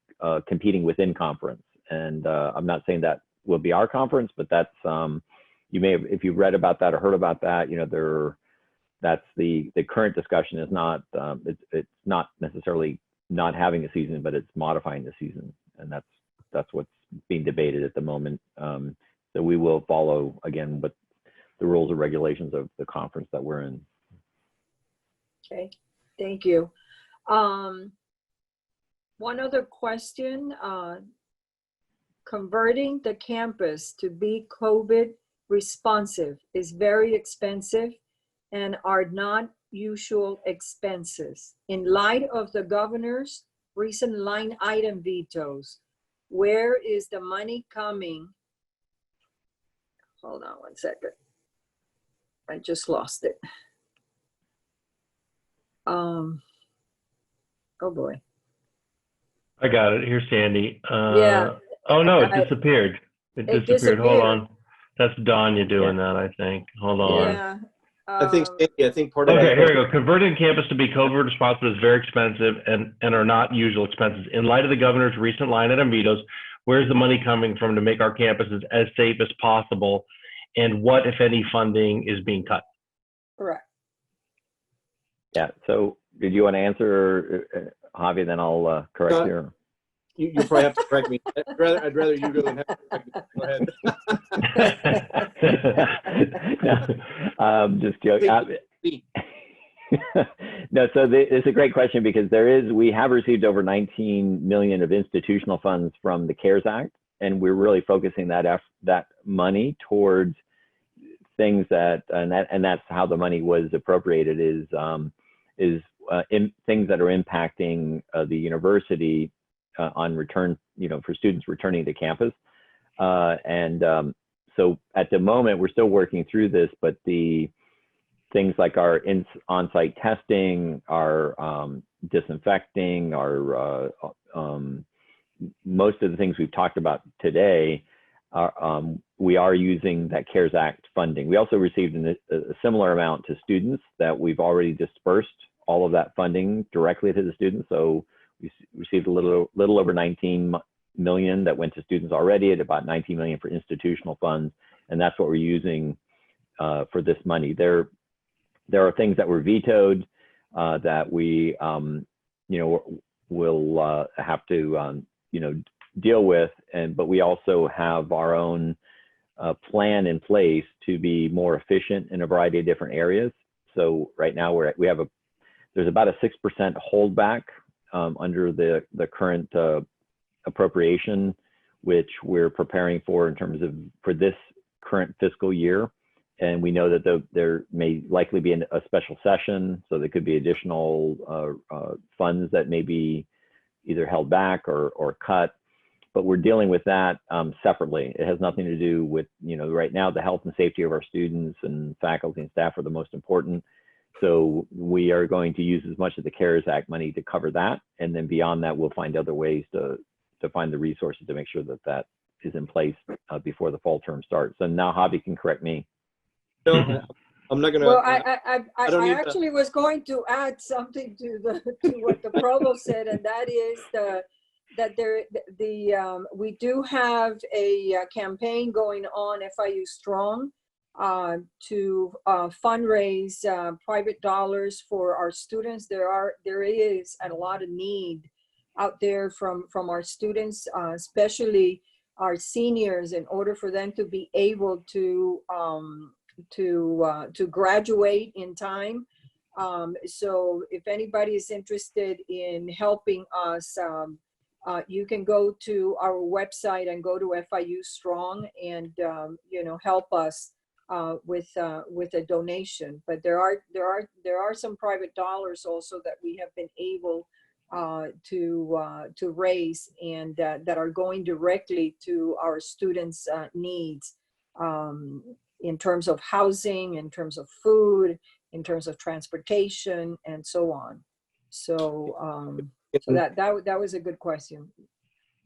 competing within conference. And I'm not saying that will be our conference, but that's you may have, if you've read about that or heard about that, that's the current discussion is not it's not necessarily not having a season, but it's modifying the season, and that's what's being debated at the moment. So we will follow again what the rules and regulations of the conference that we're in. Okay, thank you. One other question, converting the campus to be COVID responsive is very expensive and are not usual expenses. In light of the governor's recent line item vetoes, where is the money coming? Hold on one second. I just lost it. Oh boy. I got it. Here's Sandy. Yeah. Oh no, it disappeared. It disappeared. Hold on. That's Danya doing that, I think. Hold on. Yeah. I think part of okay, here we go. Converting campus to be COVID responsive is very expensive and are not usual expenses. In light of the governor's recent line item vetoes, where's the money coming from to make our campuses as safe as possible? And what, if any, funding is being cut? Correct. Yeah, so did you want to answer, Javi, then I'll correct you? You probably have to correct me. I'd rather you go than have to correct me. Go ahead. Just joking. No, so it's a great question, because we have received over 19 million of institutional funds from the CARES Act, and we're really focusing that money towards things and that's how the money was appropriated, is in things that are impacting the university on return, for students returning to campus. So at the moment, we're still working through this, but the things like our on-site testing, our disinfecting, our most of the things we've talked about today we are using that CARES Act funding. We also received a similar amount to students that we've already dispersed all of that funding directly to the students. So we received a little over 19 million that went to students already, at about 19 million for institutional funds, and that's what we're using for this money. There are things that were vetoed that we will have to deal with, but we also have our own plan in place to be more efficient in a variety of different areas. So right now there's about a 6% holdback under the current appropriation, which we're preparing for for this current fiscal year. And we know that there may likely be a special session, so there could be additional funds that may be either held back or cut. But we're dealing with that separately. It has nothing to do with, right now the health and safety of our students and faculty and staff are the most important. So we are going to use as much of the CARES Act money to cover that. And then beyond that, we'll find other ways to find the resources to make sure that is in place before the fall term starts. And now Javi can correct me. No, I'm not gonna. Well, I actually was going to add something to what the provost said, and that is we do have a campaign going on, FIU Strong, to fundraise private dollars for our students. There is a lot of need out there from our students, especially our seniors, in order for them to be able to graduate in time. So if anybody is interested in helping us, you can go to our website and go to FIU Strong and help us with a donation. But there are some private dollars also that we have been able to raise, and that are going directly to our students' needs, in terms of housing, in terms of food, in terms of transportation, and so on. So, so that was a good question.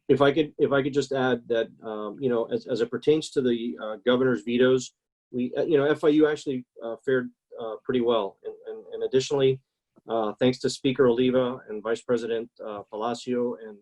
If I could just add that, as it pertains to the governor's vetoes, we, FIU actually fared pretty well. And additionally, thanks to Speaker Oliva and Vice President Palacio and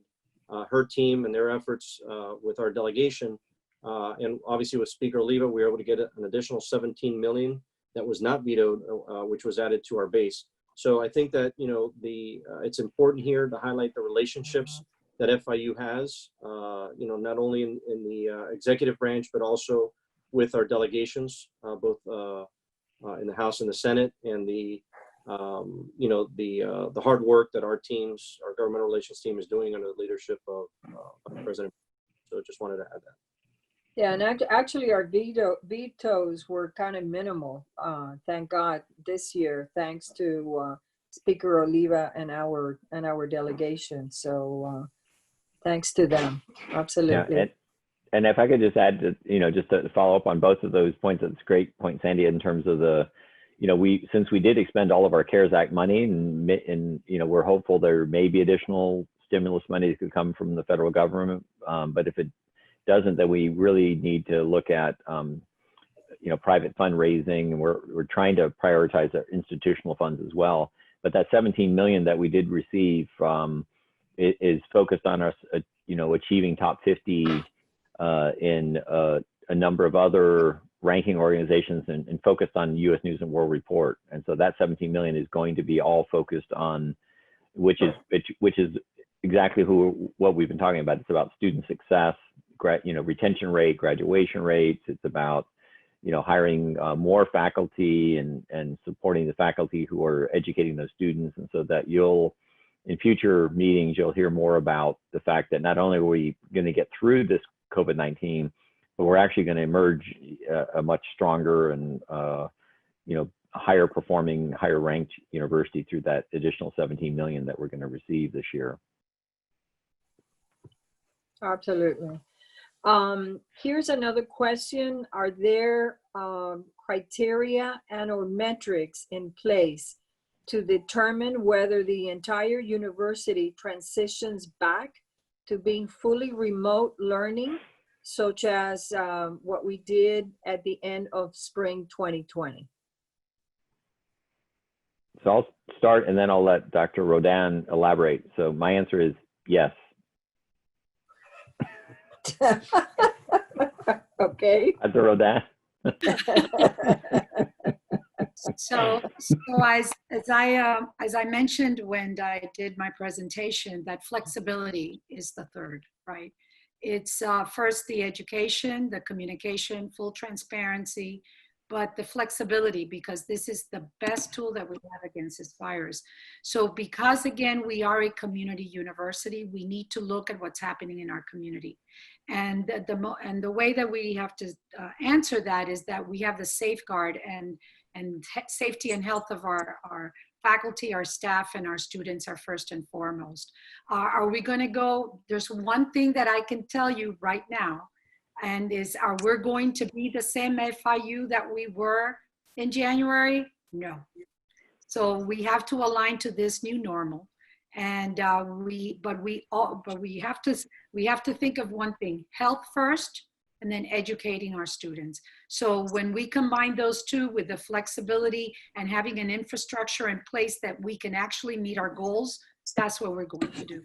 her team and their efforts with our delegation, and obviously with Speaker Oliva, we were able to get an additional 17 million that was not vetoed, which was added to our base. So I think that, it's important here to highlight the relationships that FIU has, not only in the executive branch, but also with our delegations, both in the House and the Senate, and the hard work that our government relations team is doing under the leadership of President. So just wanted to add that. Yeah, and actually our vetoes were kind of minimal, thank God, this year, thanks to Speaker Oliva and our delegation. So thanks to them, absolutely. Yeah, and if I could just add to, just to follow up on both of those points, that's a great point, Sandy, in terms of since we did expend all of our CARES Act money, and we're hopeful there may be additional stimulus money that could come from the federal government, but if it doesn't, then we really need to look at private fundraising, and we're trying to prioritize our institutional funds as well. But that 17 million that we did receive is focused on us achieving top 50 in a number of other ranking organizations, and focused on U.S. News and World Report. And so that 17 million is going to be all focused on, which is exactly what we've been talking about. It's about student success, retention rate, graduation rates. It's about, hiring more faculty and supporting the faculty who are educating those students. And so that in future meetings, you'll hear more about the fact that not only are we going to get through this COVID-19, but we're actually going to emerge a much stronger and, higher performing, higher ranked university through that additional 17 million that we're going to receive this year. Absolutely. Here's another question. Are there criteria and/or metrics in place to determine whether the entire university transitions back to being fully remote learning such as what we did at the end of spring 2020? So I'll start and then I'll let Dr. Rodan elaborate. So my answer is yes. Okay. Dr. Rodan? So as I mentioned when I did my presentation, that flexibility is the third, right? It's first the education, the communication, full transparency, but the flexibility, because this is the best tool that we have against this virus. So because again, we are a community university, we need to look at what's happening in our community. And the way that we have to answer that is that we have the safeguard and safety and health of our faculty, our staff, and our students are first and foremost. Are we going to go? There's one thing that I can tell you right now, and are we going to be the same FIU that we were in January? No. So we have to align to this new normal, and we have to think of one thing: health first, and then educating our students. So when we combine those two with the flexibility and having an infrastructure in place that we can actually meet our goals, that's what we're going to do.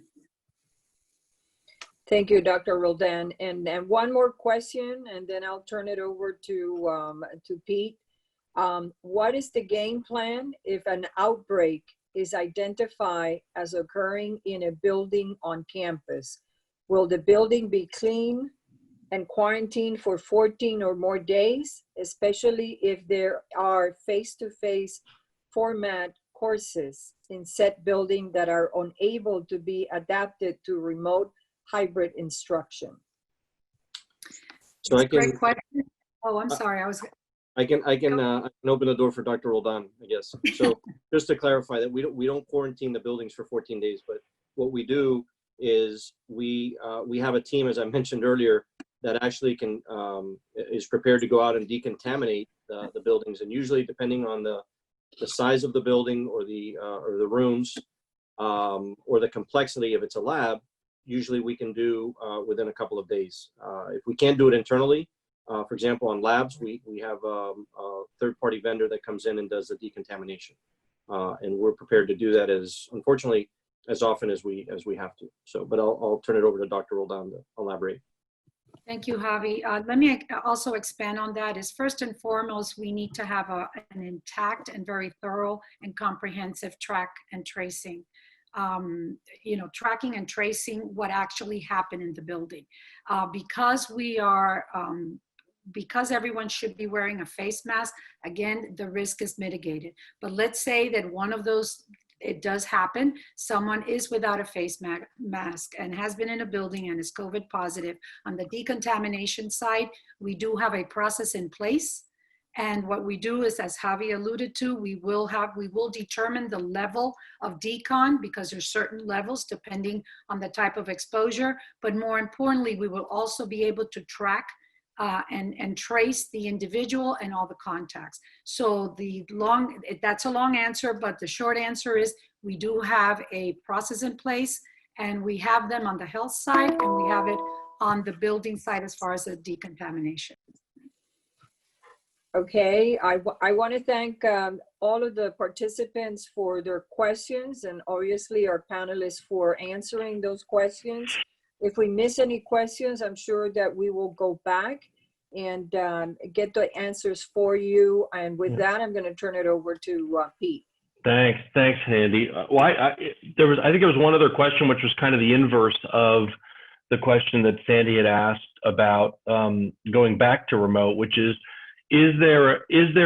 Thank you, Dr. Roldan. And one more question, and then I'll turn it over to Pete. What is the game plan if an outbreak is identified as occurring in a building on campus? Will the building be clean and quarantined for 14 or more days, especially if there are face-to-face format courses in said building that are unable to be adapted to remote hybrid instruction? So I can. Great question. Oh, I'm sorry. I can open the door for Dr. Roldan, I guess. So just to clarify that we don't quarantine the buildings for 14 days, but what we do is we have a team, as I mentioned earlier, that actually is prepared to go out and decontaminate the buildings. And usually, depending on the size of the building or the rooms or the complexity, if it's a lab, usually we can do within a couple of days. If we can't do it internally, for example, on labs, we have a third-party vendor that comes in and does the decontamination, and we're prepared to do that unfortunately as often as we have to. So, but I'll turn it over to Dr. Roldan to elaborate. Thank you, Javi. Let me also expand on that. Is first and foremost, we need to have an intact and very thorough and comprehensive track and tracing. Tracking and tracing what actually happened in the building. Because everyone should be wearing a face mask, again, the risk is mitigated. But let's say that one of those, it does happen, someone is without a face mask and has been in a building and is COVID positive. On the decontamination side, we do have a process in place. And what we do is, as Javi alluded to, we will determine the level of decon, because there's certain levels depending on the type of exposure. But more importantly, we will also be able to track and trace the individual and all the contacts. So that's a long answer, but the short answer is we do have a process in place, and we have them on the health side, and we have it on the building side as far as the decontamination. Okay, I want to thank all of the participants for their questions, and obviously our panelists for answering those questions. If we miss any questions, I'm sure that we will go back and get the answers for you. And with that, I'm going to turn it over to Pete. Thanks, Handy. Well, I think there was one other question, which was kind of the inverse of the question that Sandy had asked about going back to remote, which is there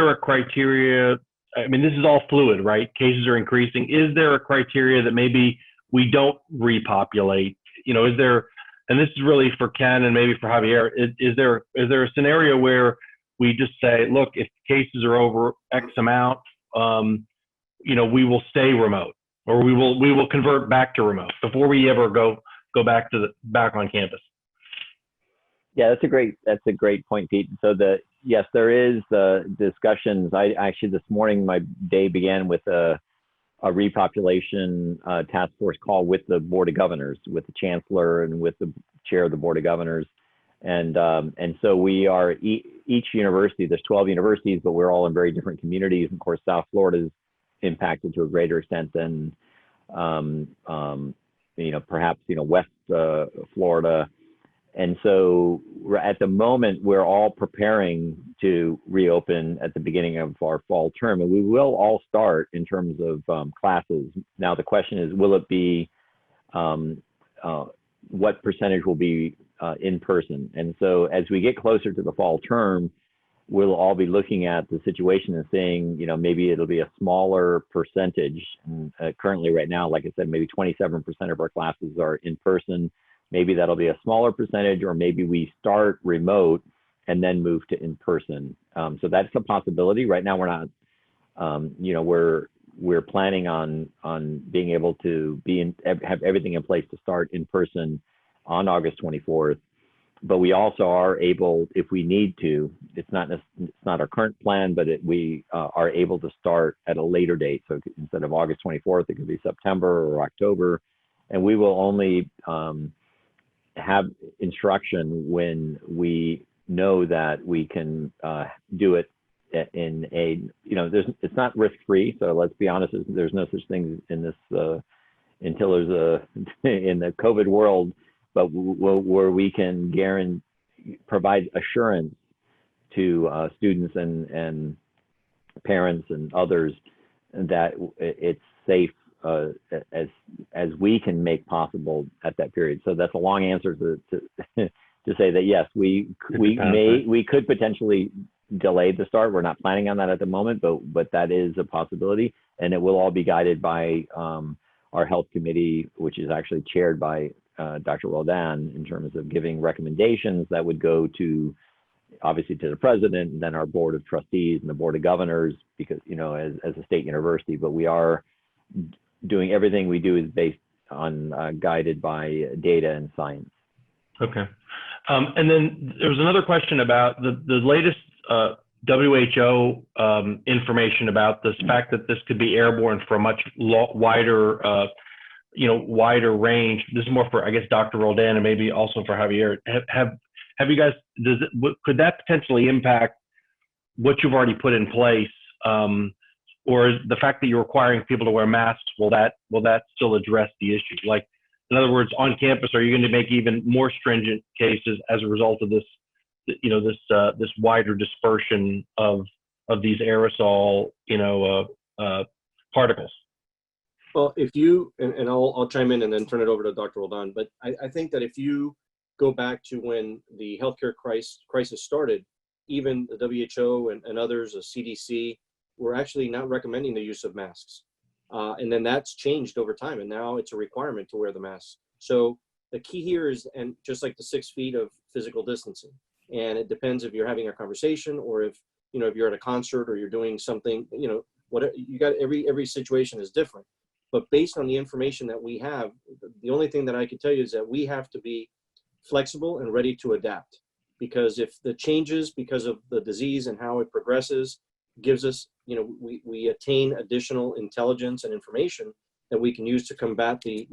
a criteria? I mean, this is all fluid, right? Cases are increasing. Is there a criteria that maybe we don't repopulate? Is there, and this is really for Ken and maybe for Javier, is there a scenario where we just say, look, if cases are over X amount, we will stay remote, or we will convert back to remote before we ever go back on campus? Yeah, that's a great point, Pete. So yes, there is discussions. I actually, this morning, my day began with a repopulation task force call with the Board of Governors, with the Chancellor and with the Chair of the Board of Governors. And so we are, each university, there's 12 universities, but we're all in very different communities. Of course, South Florida is impacted to a greater extent than, perhaps, West Florida. And so at the moment, we're all preparing to reopen at the beginning of our fall term, and we will all start in terms of classes. Now, the question is, will it be, what percentage will be in person? And so as we get closer to the fall term, we'll all be looking at the situation and saying, maybe it'll be a smaller percentage. And, currently right now, like I said, maybe 27% of our classes are in person. Maybe that'll be a smaller percentage, or maybe we start remote and then move to in person. So that's a possibility. Right now, we're not, we're planning on being able to have everything in place to start in person on August 24th. But we also are able, if we need to, it's not our current plan, but we are able to start at a later date. So instead of August 24th, it could be September or October. And we will only have instruction when we know that we can do it in a, it's not risk-free. So let's be honest, there's no such thing in this, until there's in the COVID world, but where we can provide assurance to students and parents and others that it's safe as we can make possible at that period. So that's a long answer to say that yes, we could potentially delay the start. We're not planning on that at the moment, but that is a possibility, and it will all be guided by our health committee, which is actually chaired by Dr. Roldan, in terms of giving recommendations that would go to, obviously, to the president, and then our board of trustees and the board of governors, because, as a state university. But we are doing everything we do is based on, guided by data and science. Okay. And then there was another question about the latest WHO information about this fact that this could be airborne for a much wider wider range. This is more for, I guess, Dr. Roldan, and maybe also for Javier. Have you guys, could that potentially impact what you've already put in place? Or is the fact that you're requiring people to wear masks, will that still address the issue? Like, in other words, on campus, are you going to make even more stringent cases as a result of this, this wider dispersion of these aerosol, particles? Well, if you, and I'll chime in and then turn it over to Dr. Roldan, but I think that if you go back to when the healthcare crisis started, even the WHO and others, the CDC, were actually not recommending the use of masks. And then that's changed over time, and now it's a requirement to wear the mask. So the key here is, and just like the 6 feet of physical distancing, and it depends if you're having a conversation or if you're at a concert or you're doing something, whatever, you got, every situation is different. But based on the information that we have, the only thing that I can tell you is that we have to be flexible and ready to adapt, because if the changes because of the disease and how it progresses gives us, we attain additional intelligence and information that we can use to combat the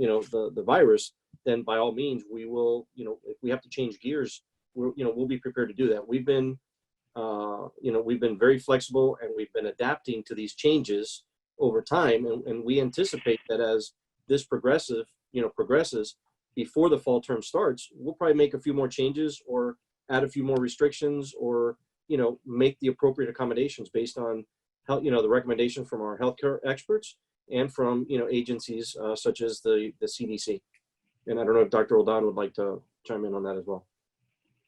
virus, then by all means we will, if we have to change gears, we'll be prepared to do that. We've been very flexible, and we've been adapting to these changes over time, and we anticipate that as this progresses before the fall term starts, we'll probably make a few more changes or add a few more restrictions, or make the appropriate accommodations based on how, the recommendation from our healthcare experts and from agencies such as the CDC. And I don't know if Dr. Roldan would like to chime in on that as well.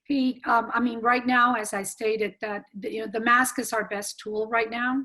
Pete, right now, as I stated, that the mask is our best tool right now.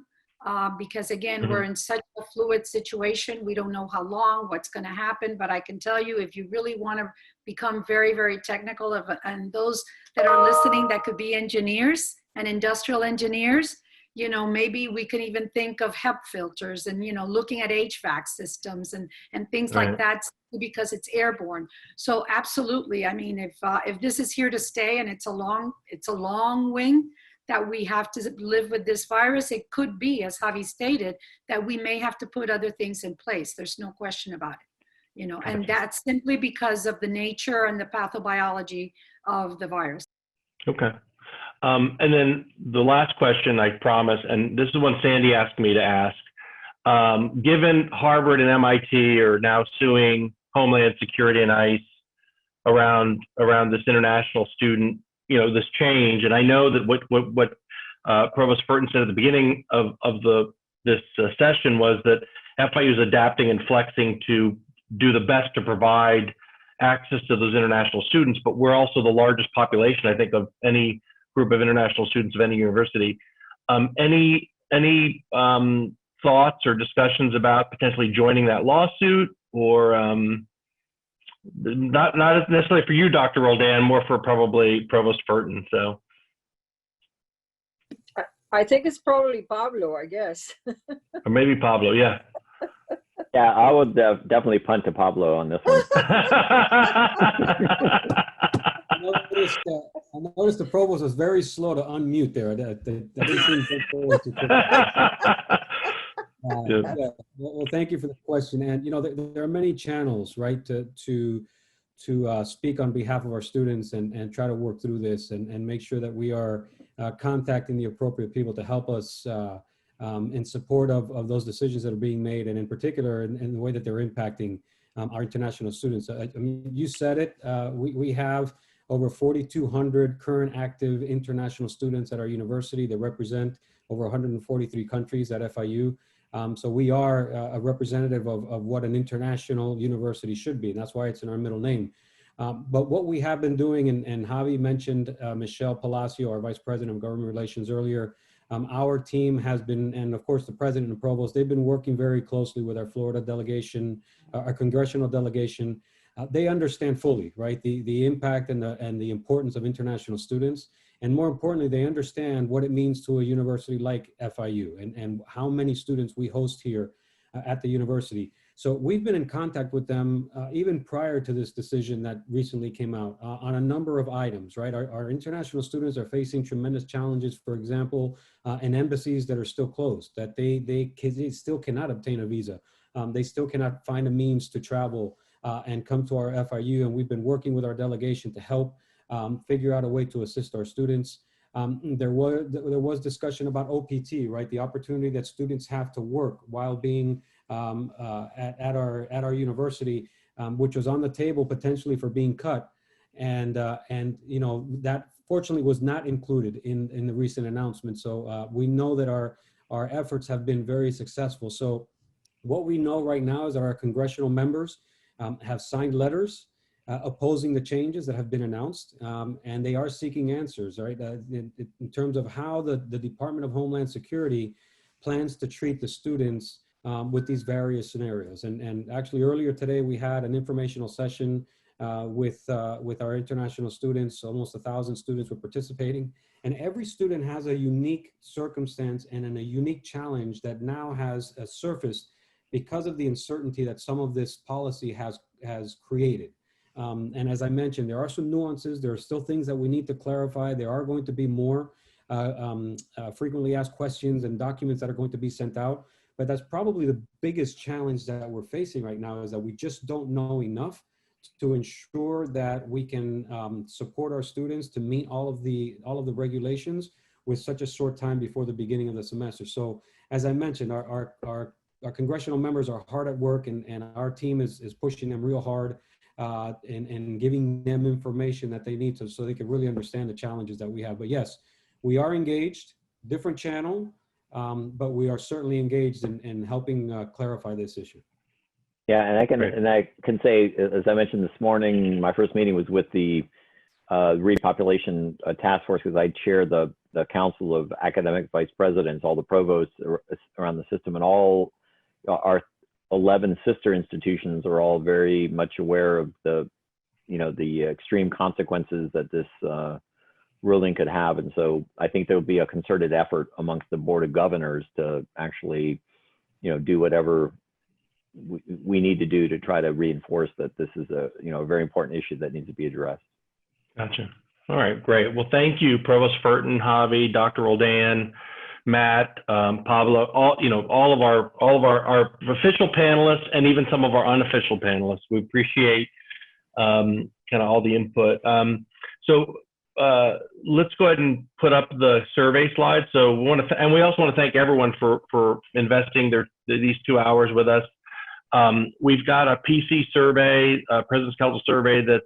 Because again, we're in such a fluid situation. We don't know how long, what's going to happen, but I can tell you, if you really want to become very, very technical, and those that are listening that could be engineers and industrial engineers, maybe we can even think of HEPA filters and, looking at HVAC systems and things like that, because it's airborne. So absolutely. If this is here to stay and it's a long wing, that we have to live with this virus, it could be, as Javi stated, that we may have to put other things in place. There's no question about it. you know, and that's simply because of the nature and the pathobiology of the virus. Okay. And then the last question, I promise, and this is one Sandy asked me to ask. Given Harvard and MIT are now suing Homeland Security and ICE around this international student, you know, this change, and I know that what Provost Burton said at the beginning of this session was that FIU is adapting and flexing to do the best to provide access to those international students, but we're also the largest population, I think, of any group of international students of any university. Any thoughts or discussions about potentially joining that lawsuit, or not necessarily for you, Dr. Roldan, more for probably Provost Burton? So I think it's probably Pablo, I guess. or maybe Pablo, yeah. Yeah, I would definitely punt to Pablo on this one. I noticed the provost was very slow to unmute there. That didn't seem yeah. Well, thank you for the question. And you know, there are many channels, right, to speak on behalf of our students and try to work through this and make sure that we are contacting the appropriate people to help us in support of those decisions that are being made, and in particular in the way that they're impacting our international students. I mean, you said it. We have over 4,200 current active international students at our university that represent over 143 countries at FIU. So we are a representative of what an international university should be, and that's why it's in our middle name. But what we have been doing, and Javi mentioned Michelle Palacio, our Vice President of Government Relations earlier, our team has been, and of course the President and Provost, they've been working very closely with our Florida delegation, our congressional delegation. They understand fully, right, the impact and the importance of international students. And more importantly, they understand what it means to a university like FIU and how many students we host here at the university. So we've been in contact with them even prior to this decision that recently came out on a number of items, right? Our international students are facing tremendous challenges, for example, in embassies that are still closed, that they still cannot obtain a visa. They still cannot find a means to travel and come to our FIU. And we've been working with our delegation to help figure out a way to assist our students. There was discussion about OPT, right? The opportunity that students have to work while being at our university, which was on the table potentially for being cut, and you know, that fortunately was not included in the recent announcement. So we know that our efforts have been very successful. So what we know right now is that our congressional members have signed letters opposing the changes that have been announced, and they are seeking answers, right? In terms of how the Department of Homeland Security plans to treat the students with these various scenarios. And actually earlier today, we had an informational session with our international students. Almost 1,000 students were participating, and every student has a unique circumstance and a unique challenge that now has surfaced because of the uncertainty that some of this policy has created. And as I mentioned, there are some nuances. There are still things that we need to clarify. There are going to be more frequently asked questions and documents that are going to be sent out. But that's probably the biggest challenge that we're facing right now, is that we just don't know enough to ensure that we can support our students to meet all of the regulations with such a short time before the beginning of the semester. So as I mentioned, our congressional members are hard at work, and our team is pushing them real hard and giving them information that they need so they can really understand the challenges that we have. But yes, we are engaged, different channel, but we are certainly engaged in helping clarify this issue. Yeah, and I can say, as I mentioned this morning, my first meeting was with the Repopulation Task Force, because I chair the Council of Academic Vice Presidents, all the provosts around the system, and all our 11 sister institutions are all very much aware of the extreme consequences that this ruling could have. And so I think there'll be a concerted effort amongst the Board of Governors to actually, do whatever we need to do to try to reinforce that this is a very important issue that needs to be addressed. Gotcha. All right, great. Well, thank you, Provost Furton, Javi, Dr. Roldan, Matt, Pablo, all of our official panelists, and even some of our unofficial panelists. We appreciate kind of all the input. So let's go ahead and put up the survey slide. So we want to, and we also want to thank everyone for investing these 2 hours with us. We've got a PC survey, President's Council survey that's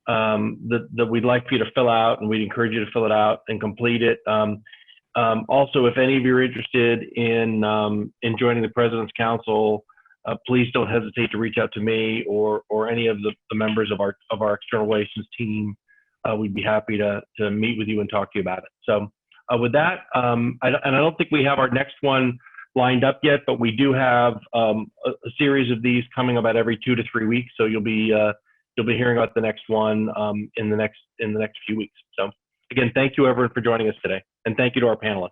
that we'd like for you to fill out, and we'd encourage you to fill it out and complete it. Also, if any of you are interested in joining the President's Council, please don't hesitate to reach out to me or any of the members of our external relations team. We'd be happy to meet with you and talk to you about it. So with that, and I don't think we have our next one lined up yet, but we do have a series of these coming about every 2 to 3 weeks. So you'll be hearing about the next one in the next few weeks. So again, thank you everyone for joining us today, and thank you to our panelists.